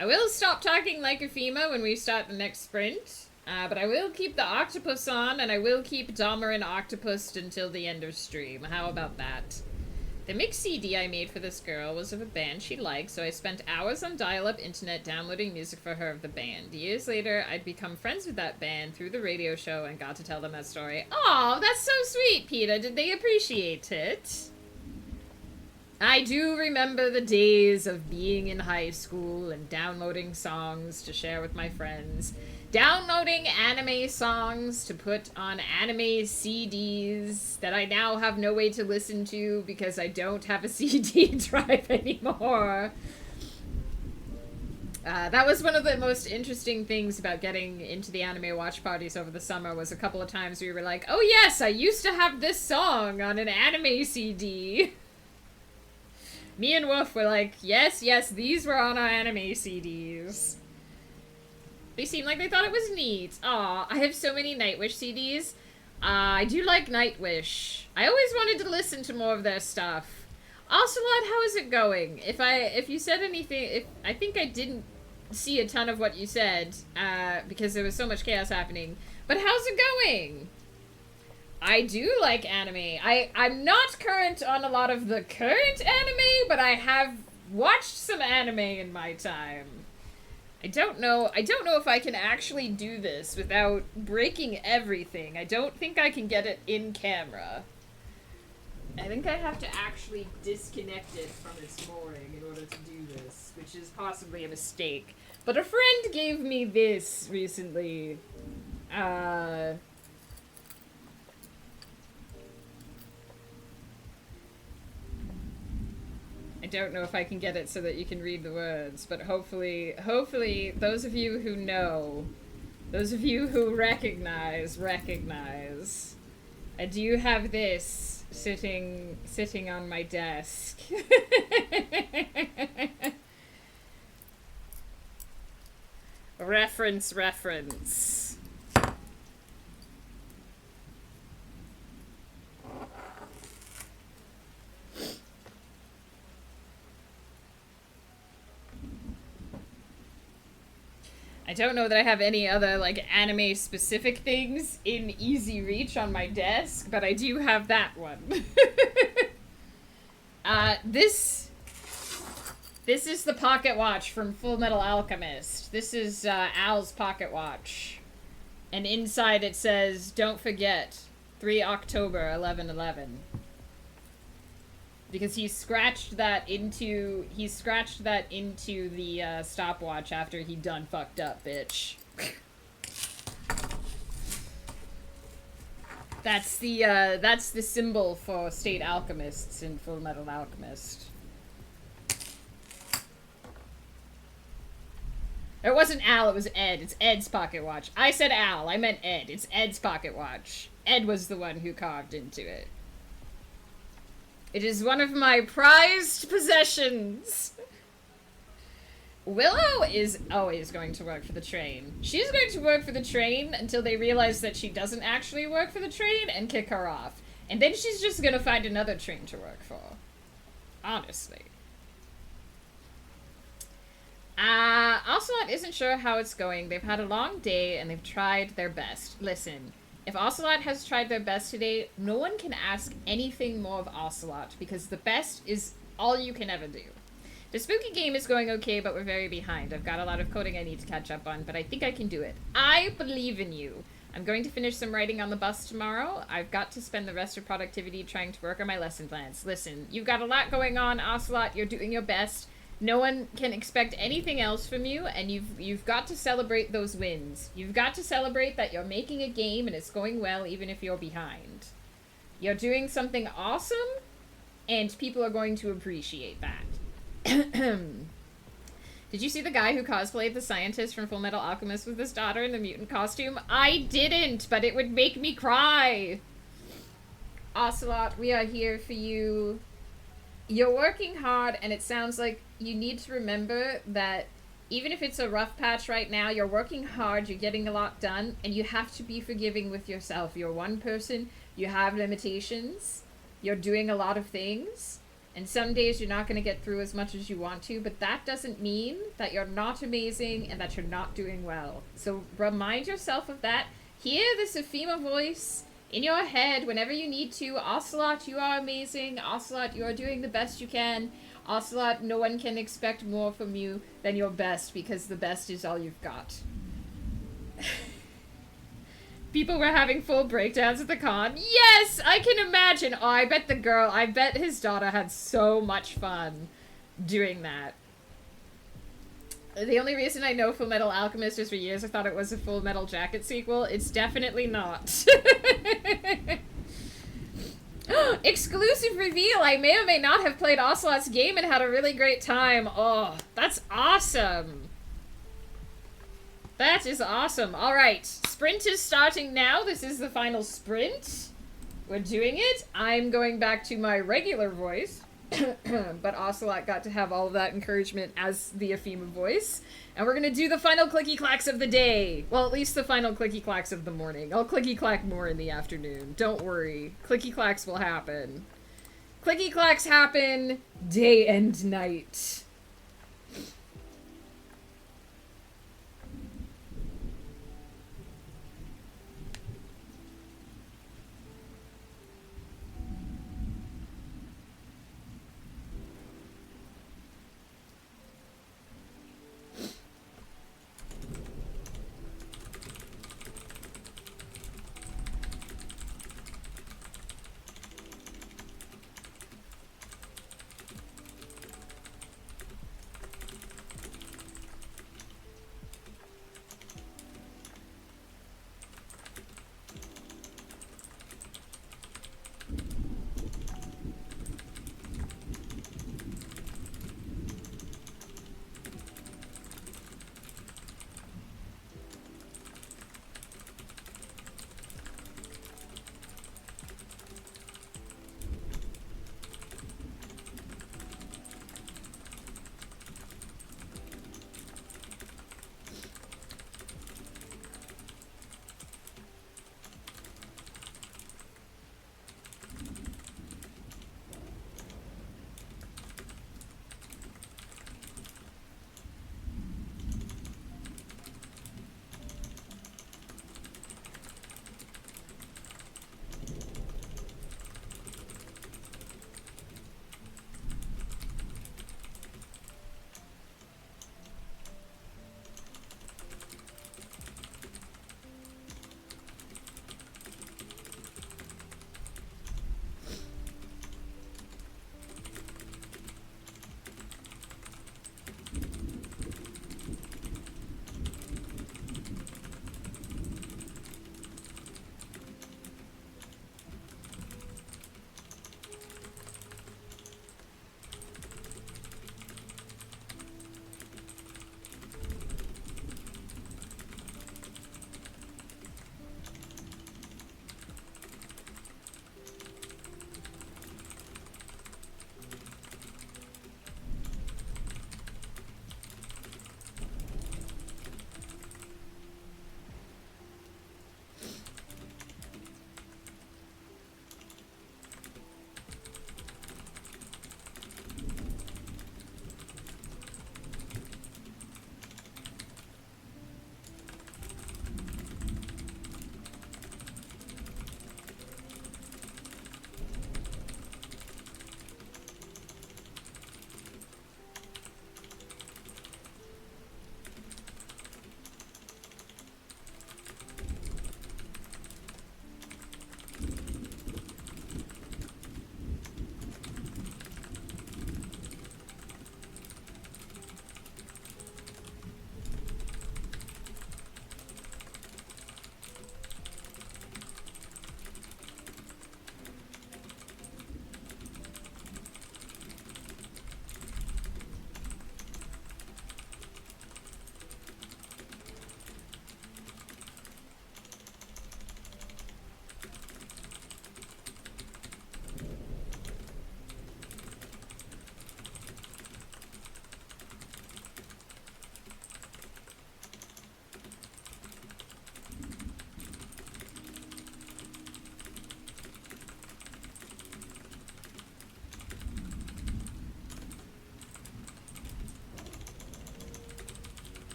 I will stop talking like a FEMA when we start the next sprint, but I will keep the octopus on, and I will keep Domerin octopus until the end of stream. How about that? The mix CD I made for this girl was of a band she liked, so I spent hours on dial-up internet downloading music for her of the band. Years later, I'd become friends with that band through the radio show and got to tell them that story. Aw, that's so sweet, Peter. Did they appreciate it? I do remember the days of being in high school and downloading songs to share with my friends. Downloading anime songs to put on anime CDs that I now have no way to listen to because I don't have a CD drive anymore. That was one of the most interesting things about getting into the anime watch parties over the summer, was a couple of times we were like, oh yes, I used to have this song on an anime CD. Me and Wolf were like, yes, these were on our anime CDs. They seemed like they thought it was neat. Aw, I have so many Nightwish CDs. I do like Nightwish. I always wanted to listen to more of their stuff. Ocelot, how is it going? If you said anything, I think I didn't see a ton of what you said, because there was so much chaos happening. But how's it going? I do like anime. I'm not current on a lot of the current anime, but I have watched some anime in my time. I don't know if I can actually do this without breaking everything. I don't think I can get it in camera. I think I have to actually disconnect it from its mooring in order to do this, which is possibly a mistake. But a friend gave me this recently. I don't know if I can get it so that you can read the words, but hopefully those of you who know, those of you who recognize. I do have this sitting on my desk. Reference. I don't know that I have any other, like, anime-specific things in easy reach on my desk, but I do have that one. This is the pocket watch from Full Metal Alchemist. This is, Al's pocket watch. And inside it says, don't forget, 3 October, 11/11. Because he scratched that into the, stopwatch after he done fucked up, bitch. That's the symbol for state alchemists in Full Metal Alchemist. It wasn't Al, it was Ed. It's Ed's pocket watch. I said Al, I meant Ed. It's Ed's pocket watch. Ed was the one who carved into it. It is one of my prized possessions. Willow is always going to work for the train. She's going to work for the train until they realize that she doesn't actually work for the train and kick her off. And then she's just going to find another train to work for. Honestly. Ocelot isn't sure how it's going. They've had a long day and they've tried their best. Listen, if Ocelot has tried their best today, no one can ask anything more of Ocelot because the best is all you can ever do. The spooky game is going okay, but we're very behind. I've got a lot of coding I need to catch up on, but I think I can do it. I believe in you. I'm going to finish some writing on the bus tomorrow. I've got to spend the rest of productivity trying to work on my lesson plans. Listen, you've got a lot going on, Ocelot. You're doing your best. No one can expect anything else from you, and you've got to celebrate those wins. You've got to celebrate that you're making a game and it's going well even if you're behind. You're doing something awesome, and people are going to appreciate that. Did you see the guy who cosplayed the scientist from Full Metal Alchemist with his daughter in the mutant costume? I didn't, but it would make me cry. Ocelot, we are here for you. You're working hard, and it sounds like you need to remember that even if it's a rough patch right now, you're working hard, you're getting a lot done, and you have to be forgiving with yourself. You're one person, you have limitations, you're doing a lot of things, and some days you're not going to get through as much as you want to, but that doesn't mean that you're not amazing and that you're not doing well. So remind yourself of that. Hear the Sophema voice in your head whenever you need to. Ocelot, you are amazing. Ocelot, you are doing the best you can. Ocelot, no one can expect more from you than your best because the best is all you've got. People were having full breakdowns at the con. Yes, I can imagine. Oh, I bet his daughter had so much fun doing that. The only reason I know Full Metal Alchemist is for years I thought it was a Full Metal Jacket sequel. It's definitely not. Exclusive reveal! I may or may not have played Ocelot's game and had a really great time. Oh, that's awesome. That is awesome. Alright, sprint is starting now. This is the final sprint. We're doing it. I'm going back to my regular voice. But Ocelot got to have all of that encouragement as the Ephema voice. And we're gonna do the final clicky clacks of the day. Well, at least the final clicky clacks of the morning. I'll clicky clack more in the afternoon. Don't worry. Clicky clacks will happen. Clicky clacks happen day and night.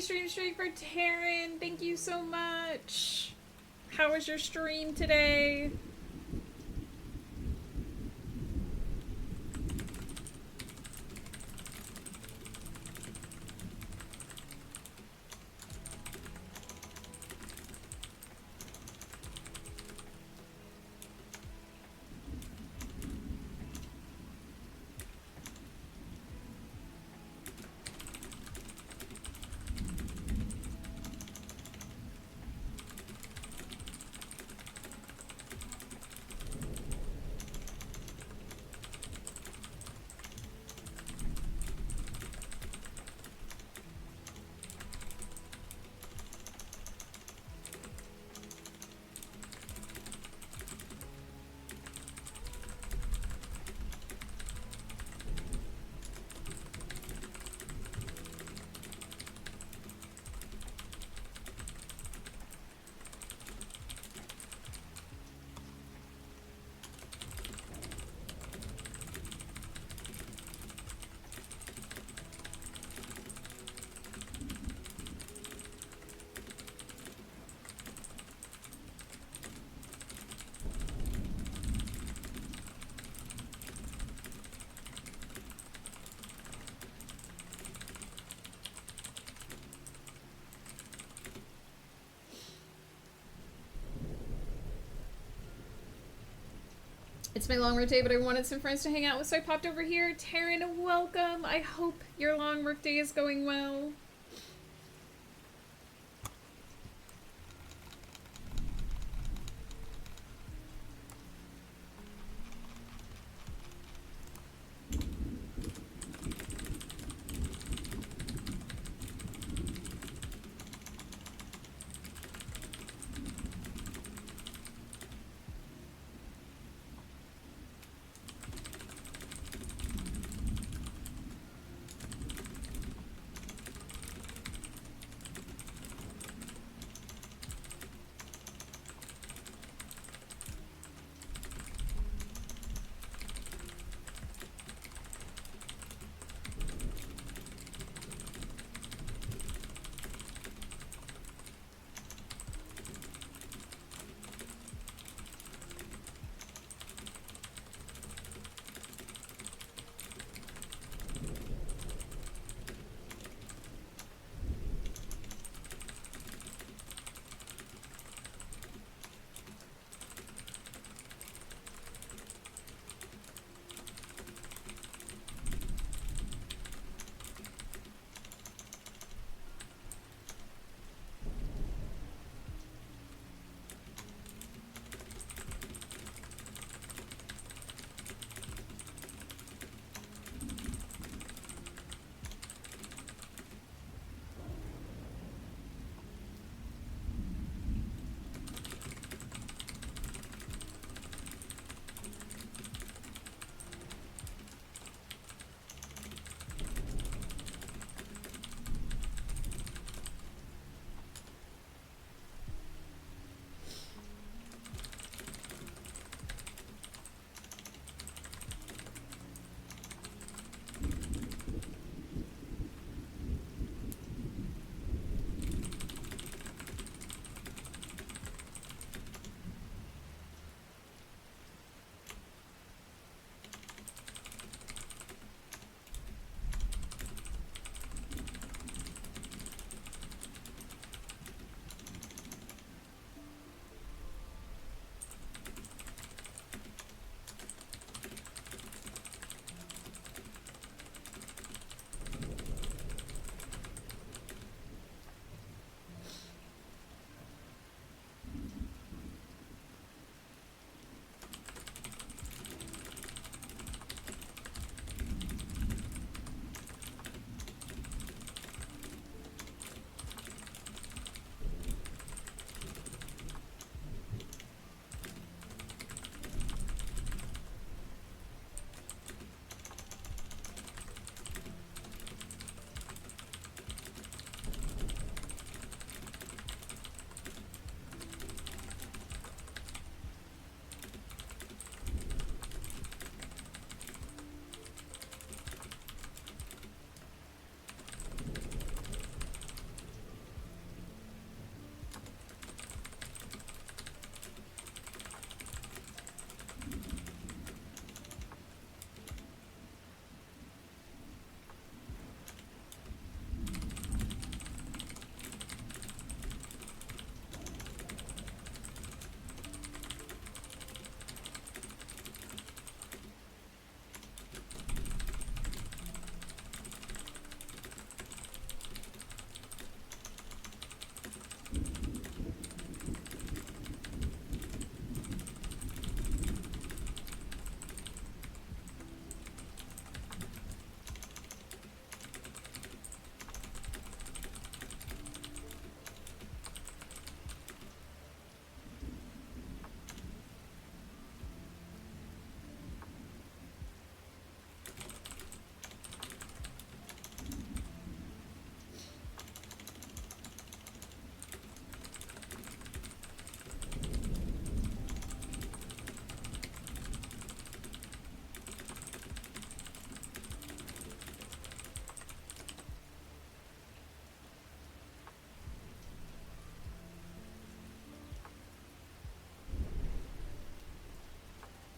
stream streak for Taryn. Thank you so much. How was your stream today? It's my long work day, but I wanted some friends to hang out with, so I popped over here. Taryn, welcome. I hope your long work day is going well.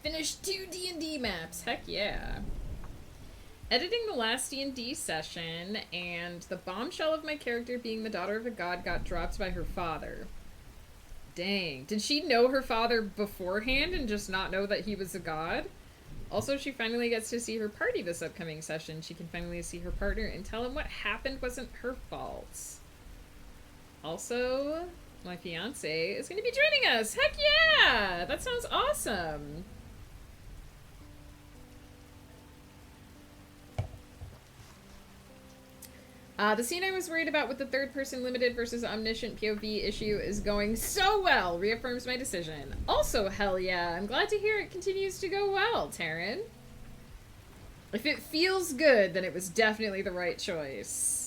Finished 2 D&D maps. Heck yeah. Editing the last D&D session, and the bombshell of my character being the daughter of a god got dropped by her father. Dang. Did she know her father beforehand and just not know that he was a god? Also, she finally gets to see her party this upcoming session. She can finally see her partner and tell him what happened wasn't her fault. Also, my fiance is going to be joining us. Heck yeah! That sounds awesome. The scene I was worried about with the third-person limited versus omniscient POV issue is going so well. Reaffirms my decision. Also, hell yeah. I'm glad to hear it continues to go well, Taryn. If it feels good, then it was definitely the right choice.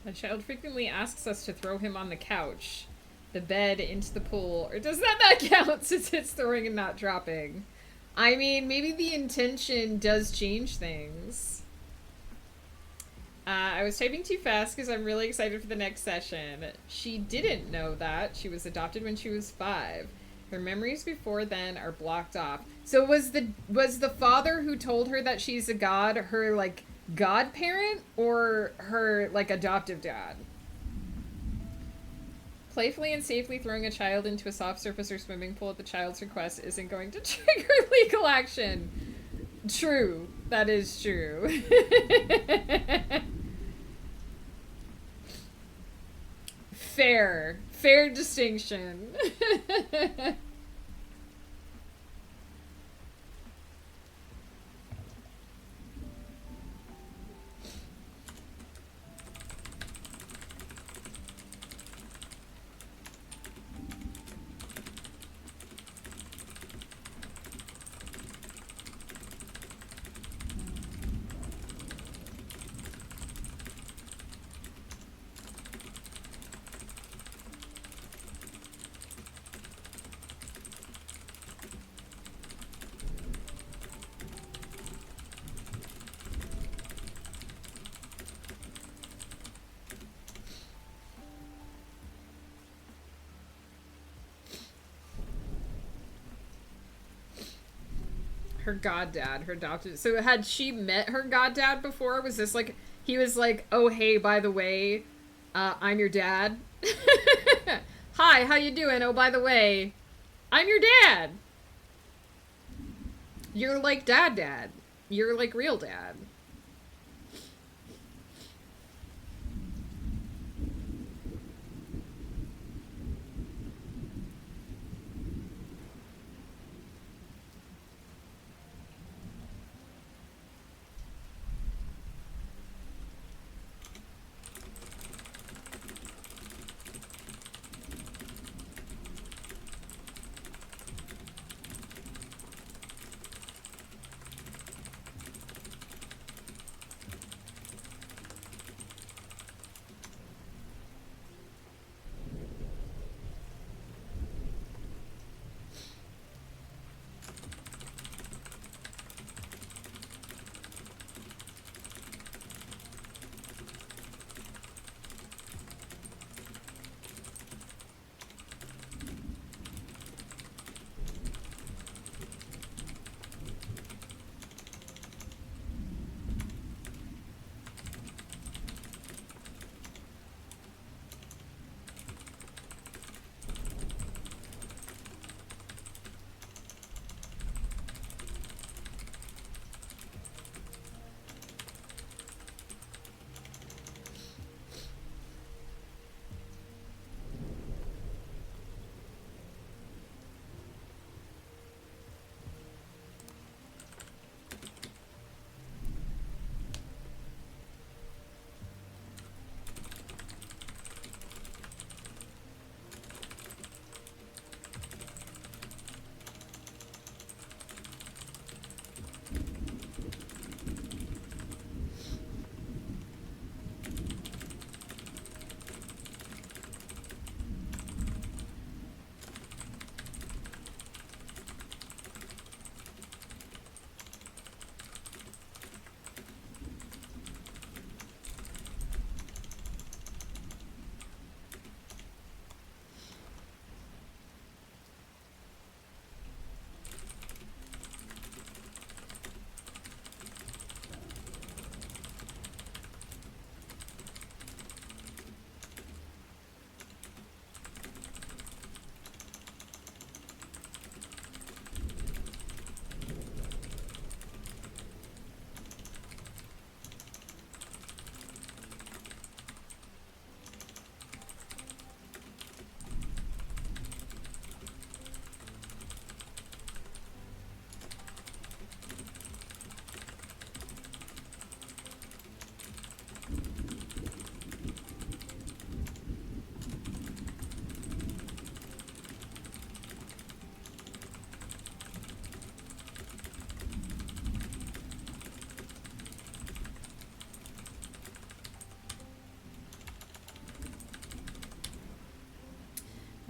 The child frequently asks us to throw him on the couch, the bed, into the pool, or does that not count since it's throwing and not dropping? I mean, maybe the intention does change things. I was typing too fast because I'm really excited for the next session. She didn't know that. She was adopted when she was 5. Her memories before then are blocked off. So was the father who told her that she's a god her, like, godparent or her, like, adoptive dad? Playfully and safely throwing a child into a soft surface or swimming pool at the child's request isn't going to trigger legal action. True. That is true. Fair. Fair distinction. her goddad, her adopted. So had she met her goddad before? Was this like he was like, oh hey, by the way, I'm your dad. Hi, how you doing? Oh, by the way, I'm your dad. You're like dad. You're like real dad.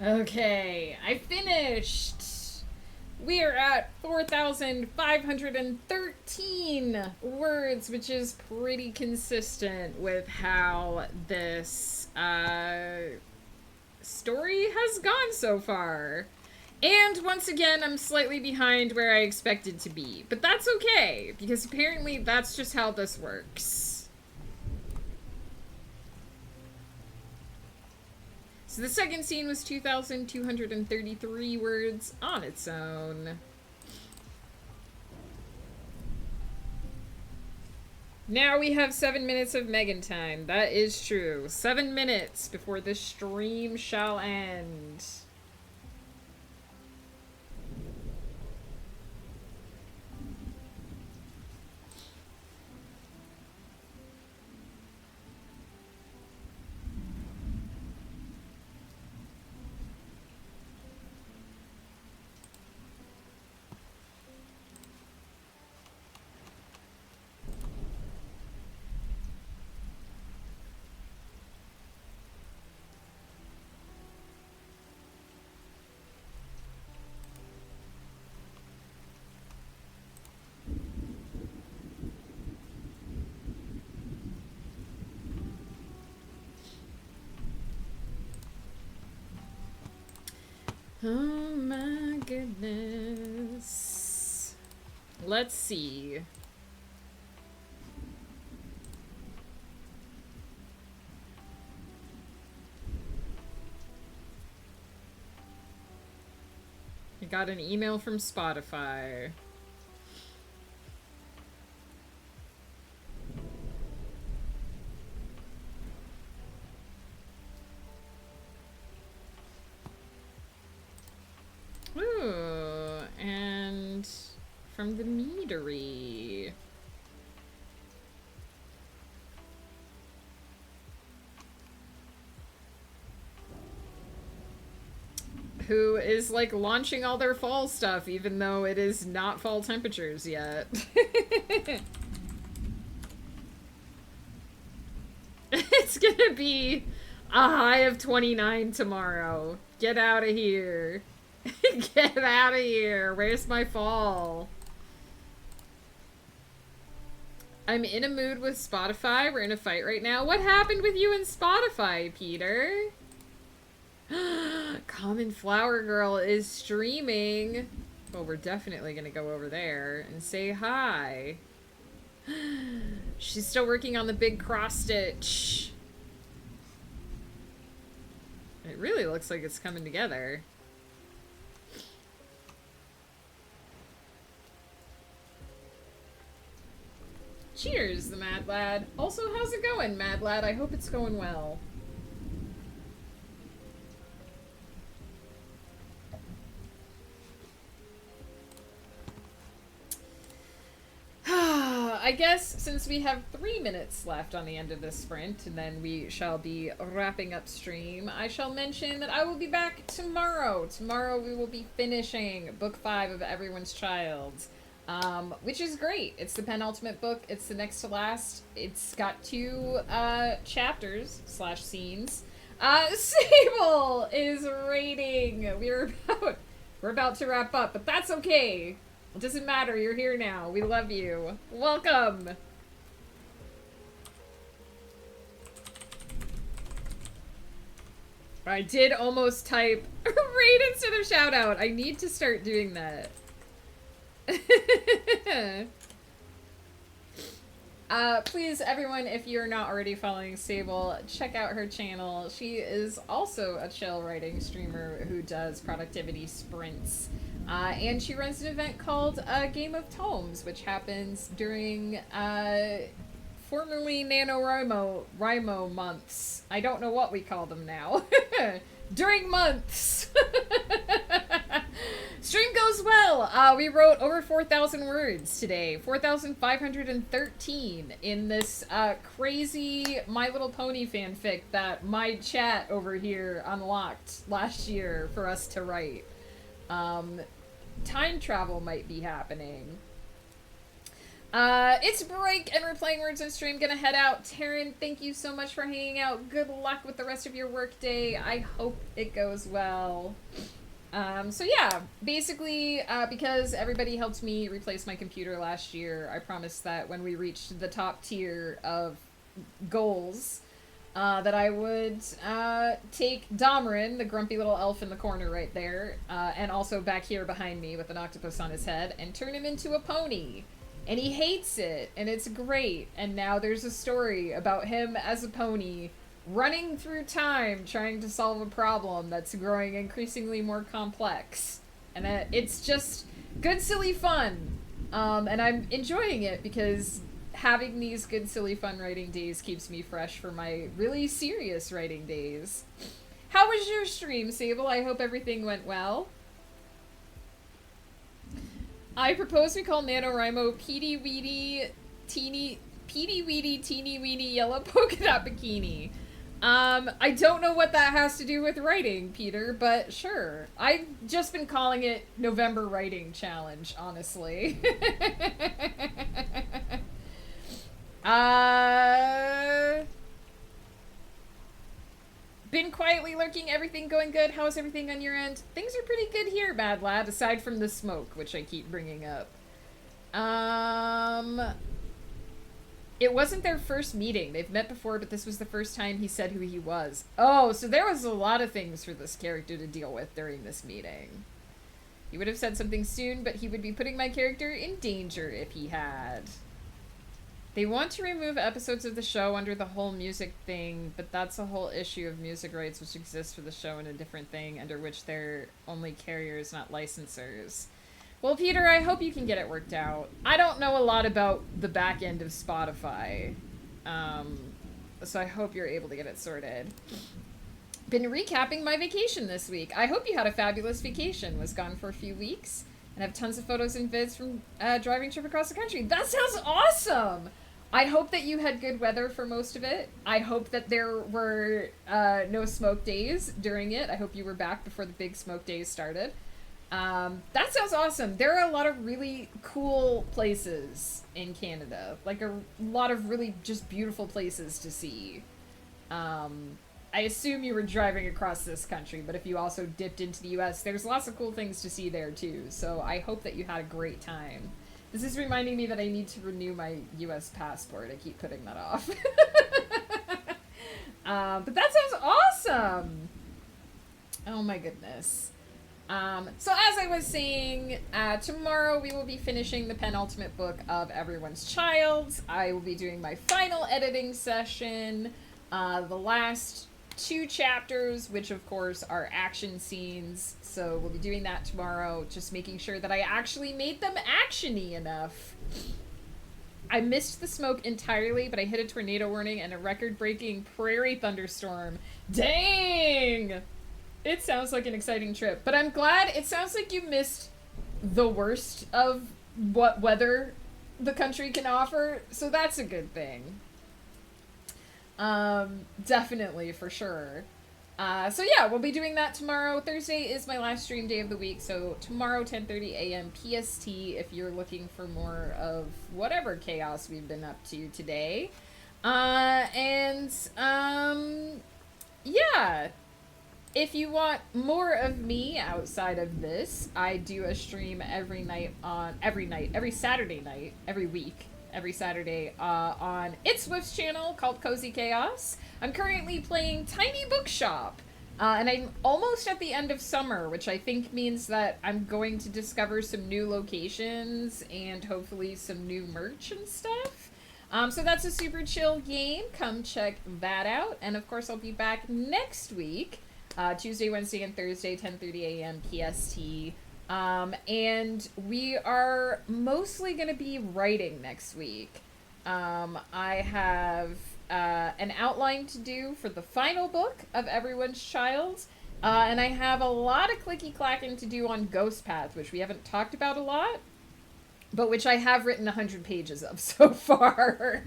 Okay, I finished. We are at 4,513 words, which is pretty consistent with how this story has gone so far. And once again, I'm slightly behind where I expected to be. But that's okay, because apparently that's just how this works. So the second scene was 2,233 words on its own. Now we have 7 minutes of Megan time. That is true. 7 minutes before the stream shall end. Oh my goodness. Let's see. I got an email from Spotify. Ooh, and from the meadery. Who is like launching all their fall stuff even though it is not fall temperatures yet. It's gonna be a high of 29 tomorrow. Get out of here. Get out of here. Where's my fall? I'm in a mood with Spotify. We're in a fight right now. What happened with you and Spotify, Peter? Common Flower Girl is streaming. Well, we're definitely gonna go over there and say hi. She's still working on the big cross stitch. It really looks like it's coming together. Cheers, the Mad Lad. Also, how's it going, Mad Lad? I hope it's going well. I guess since we have 3 minutes left on the end of this sprint, and then we shall be wrapping up stream, I shall mention that I will be back tomorrow. Tomorrow we will be finishing Book 5 of Everyone's Child, which is great. It's the penultimate book. It's the next to last. It's got 2 chapters / scenes. Sable is raiding. We're about to wrap up, but that's okay. It doesn't matter, you're here now. We love you. Welcome! I did almost type raid instead of shout out. I need to start doing that. Please, everyone, if you're not already following Sable, check out her channel. She is also a chill writing streamer who does productivity sprints. And she runs an event called Game of Tomes, which happens during formerly NaNoWriMo months. I don't know what we call them now. During months. Stream goes well. We wrote over 4,000 words today. 4,513 in this crazy My Little Pony fanfic that my chat over here unlocked last year for us to write. Time travel might be happening. It's break and we're playing words on stream. Gonna head out. Taryn, thank you so much for hanging out. Good luck with the rest of your work day. I hope it goes well. So yeah, basically, because everybody helped me replace my computer last year, I promised that when we reached the top tier of goals, that I would take Domerin, the grumpy little elf in the corner right there, and also back here behind me with an octopus on his head, and turn him into a pony. And he hates it, and it's great. And now there's a story about him as a pony running through time trying to solve a problem that's growing increasingly more complex. And it's just good, silly fun. And I'm enjoying it because having these good, silly, fun writing days keeps me fresh for my really serious writing days. How was your stream, Sable? I hope everything went well. I propose we call NaNoWriMo Petey Weedy Teeny Weeny Yellow Polka Dot Bikini. I don't know what that has to do with writing, Peter, but sure. I've just been calling it November Writing Challenge, honestly. Been quietly lurking, everything going good? How's everything on your end? Things are pretty good here, Bad Lad, aside from the smoke, which I keep bringing up. It wasn't their first meeting. They've met before, but this was the first time he said who he was. Oh, so there was a lot of things for this character to deal with during this meeting. He would have said something soon, but he would be putting my character in danger if he had. They want to remove episodes of the show under the whole music thing, but that's a whole issue of music rights which exists for the show and a different thing under which they're only carriers, not licensors. Well, Peter, I hope you can get it worked out. I don't know a lot about the back end of Spotify, so I hope you're able to get it sorted. Been recapping my vacation this week. I hope you had a fabulous vacation. Was gone for a few weeks and have tons of photos and vids from driving trip across the country. That sounds awesome! I hope that you had good weather for most of it. I hope that there were no smoke days during it. I hope you were back before the big smoke days started. That sounds awesome. There are a lot of really cool places in Canada. Like a lot of really just beautiful places to see. I assume you were driving across this country, but if you also dipped into the US, there's lots of cool things to see there too. So I hope that you had a great time. This is reminding me that I need to renew my US passport. I keep putting that off. But that sounds awesome! Oh my goodness. So as I was saying, tomorrow we will be finishing the penultimate book of Everyone's Child. I will be doing my final editing session. The last 2 chapters, which of course are action scenes, so we'll be doing that tomorrow, just making sure that I actually made them action-y enough. I missed the smoke entirely, but I hit a tornado warning and a record-breaking prairie thunderstorm. Dang! It sounds like an exciting trip, but I'm glad. It sounds like you missed the worst of what weather the country can offer, so that's a good thing. Definitely, for sure. So yeah, we'll be doing that tomorrow. Thursday is my last stream day of the week, so tomorrow 10:30 a.m. PST if you're looking for more of whatever chaos we've been up to today. Yeah. If you want more of me outside of this, I do a stream every Saturday night, every week. Every Saturday on It's Swift's channel called Cozy Chaos. I'm currently playing Tiny Bookshop, and I'm almost at the end of summer, which I think means that I'm going to discover some new locations and hopefully some new merch and stuff. So that's a super chill game. Come check that out. And of course, I'll be back next week, Tuesday, Wednesday, and Thursday, 10:30 a.m. PST. And we are mostly going to be writing next week. I have an outline to do for the final book of Everyone's Child, and I have a lot of clicky-clacking to do on Ghost Path, which we haven't talked about a lot, but which I have written 100 pages of so far.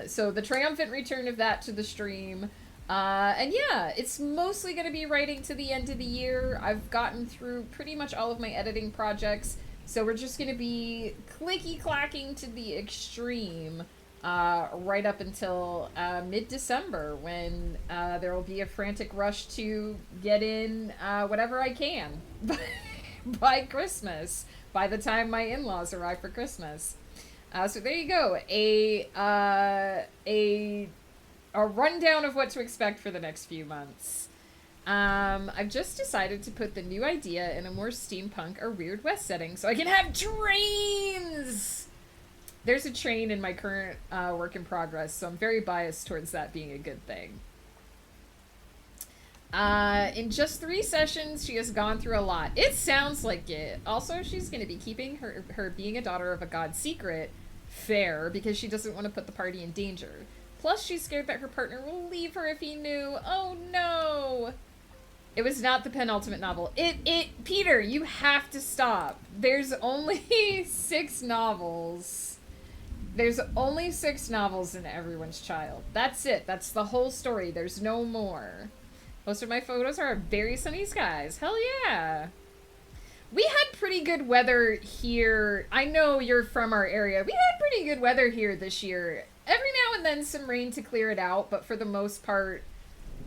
So the triumphant return of that to the stream. And yeah, it's mostly going to be writing to the end of the year. I've gotten through pretty much all of my editing projects, so we're just going to be clicky-clacking to the extreme right up until mid-December, when there will be a frantic rush to get in whatever I can by Christmas, by the time my in-laws arrive for Christmas. So there you go, a rundown of what to expect for the next few months. I've just decided to put the new idea in a more steampunk or Weird West setting so I can have trains! There's a train in my current work in progress, so I'm very biased towards that being a good thing. In just 3 sessions, she has gone through a lot. It sounds like it. Also, she's going to be keeping her being a daughter of a god secret fair because she doesn't want to put the party in danger. Plus, she's scared that her partner will leave her if he knew. Oh, no. It was not the penultimate novel. Peter, you have to stop. There's only 6 novels. There's only 6 novels in Everyone's Child. That's it. That's the whole story. There's no more. Most of my photos are very sunny skies. Hell yeah. We had pretty good weather here. I know you're from our area. We had pretty good weather here this year. Every now and then some rain to clear it out, but for the most part,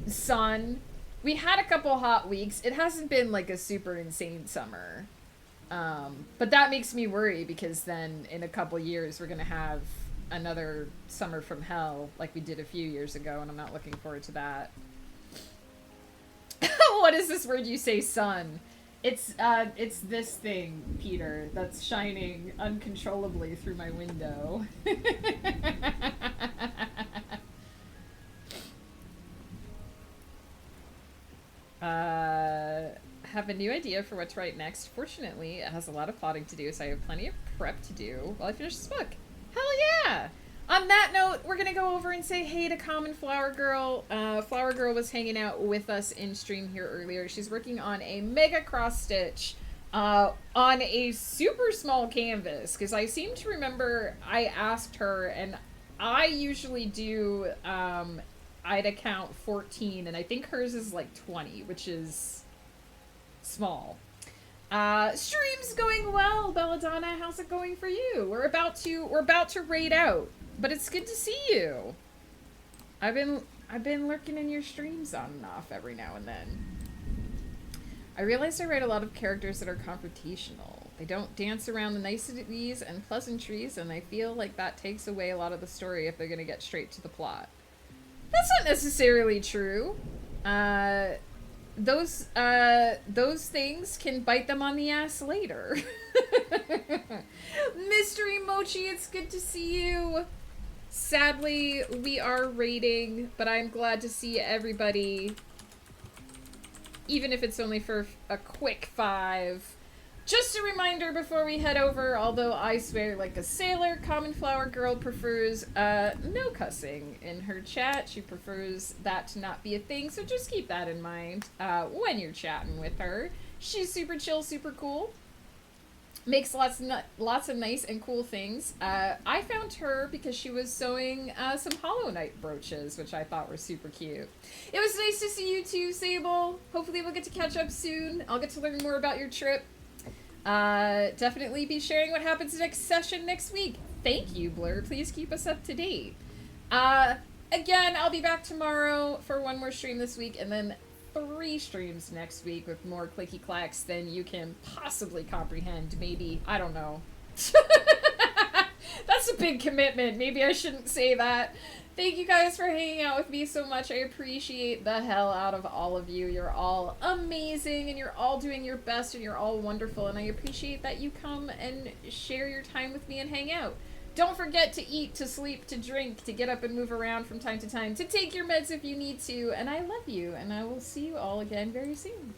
sun. We had a couple hot weeks. It hasn't been like a super insane summer. But that makes me worry because then in a couple years we're going to have another summer from hell like we did a few years ago, and I'm not looking forward to that. What is this word you say, sun? It's this thing, Peter, that's shining uncontrollably through my window. Have a new idea for what to write next. Fortunately, it has a lot of plotting to do, so I have plenty of prep to do while I finish this book. Hell yeah! On that note, we're gonna go over and say hey to Common Flower Girl. Flower Girl was hanging out with us in stream here earlier. She's working on a mega cross stitch on a super small canvas, because I seem to remember I asked her, and I usually do I'd count 14, and I think hers is like 20, which is small. Stream's going well, Belladonna. How's it going for you? We're about to raid out, but it's good to see you. I've been lurking in your streams on and off every now and then. I realized I write a lot of characters that are confrontational. They don't dance around the niceties and pleasantries, and I feel like that takes away a lot of the story if they're gonna get straight to the plot. That's not necessarily true. Those things can bite them on the ass later. Mystery Mochi, it's good to see you. Sadly, we are raiding, but I'm glad to see everybody, even if it's only for a quick 5. Just a reminder before we head over, although I swear like a sailor, Common Flower Girl prefers no cussing in her chat. She prefers that to not be a thing, so just keep that in mind when you're chatting with her. She's super chill, super cool. Makes lots of nice and cool things. I found her because she was sewing some Hollow Knight brooches, which I thought were super cute. It was nice to see you too, Sable. Hopefully we'll get to catch up soon. I'll get to learn more about your trip. Definitely be sharing what happens next session next week. Thank you, Blur. Please keep us up to date. Again, I'll be back tomorrow for one more stream this week, and then 3 streams next week with more clicky clacks than you can possibly comprehend. Maybe. I don't know. That's a big commitment. Maybe I shouldn't say that. Thank you guys for hanging out with me so much. I appreciate the hell out of all of you. You're all amazing, and you're all doing your best, and you're all wonderful, and I appreciate that you come and share your time with me and hang out. Don't forget to eat, to sleep, to drink, to get up and move around from time to time, to take your meds if you need to, and I love you, and I will see you all again very soon.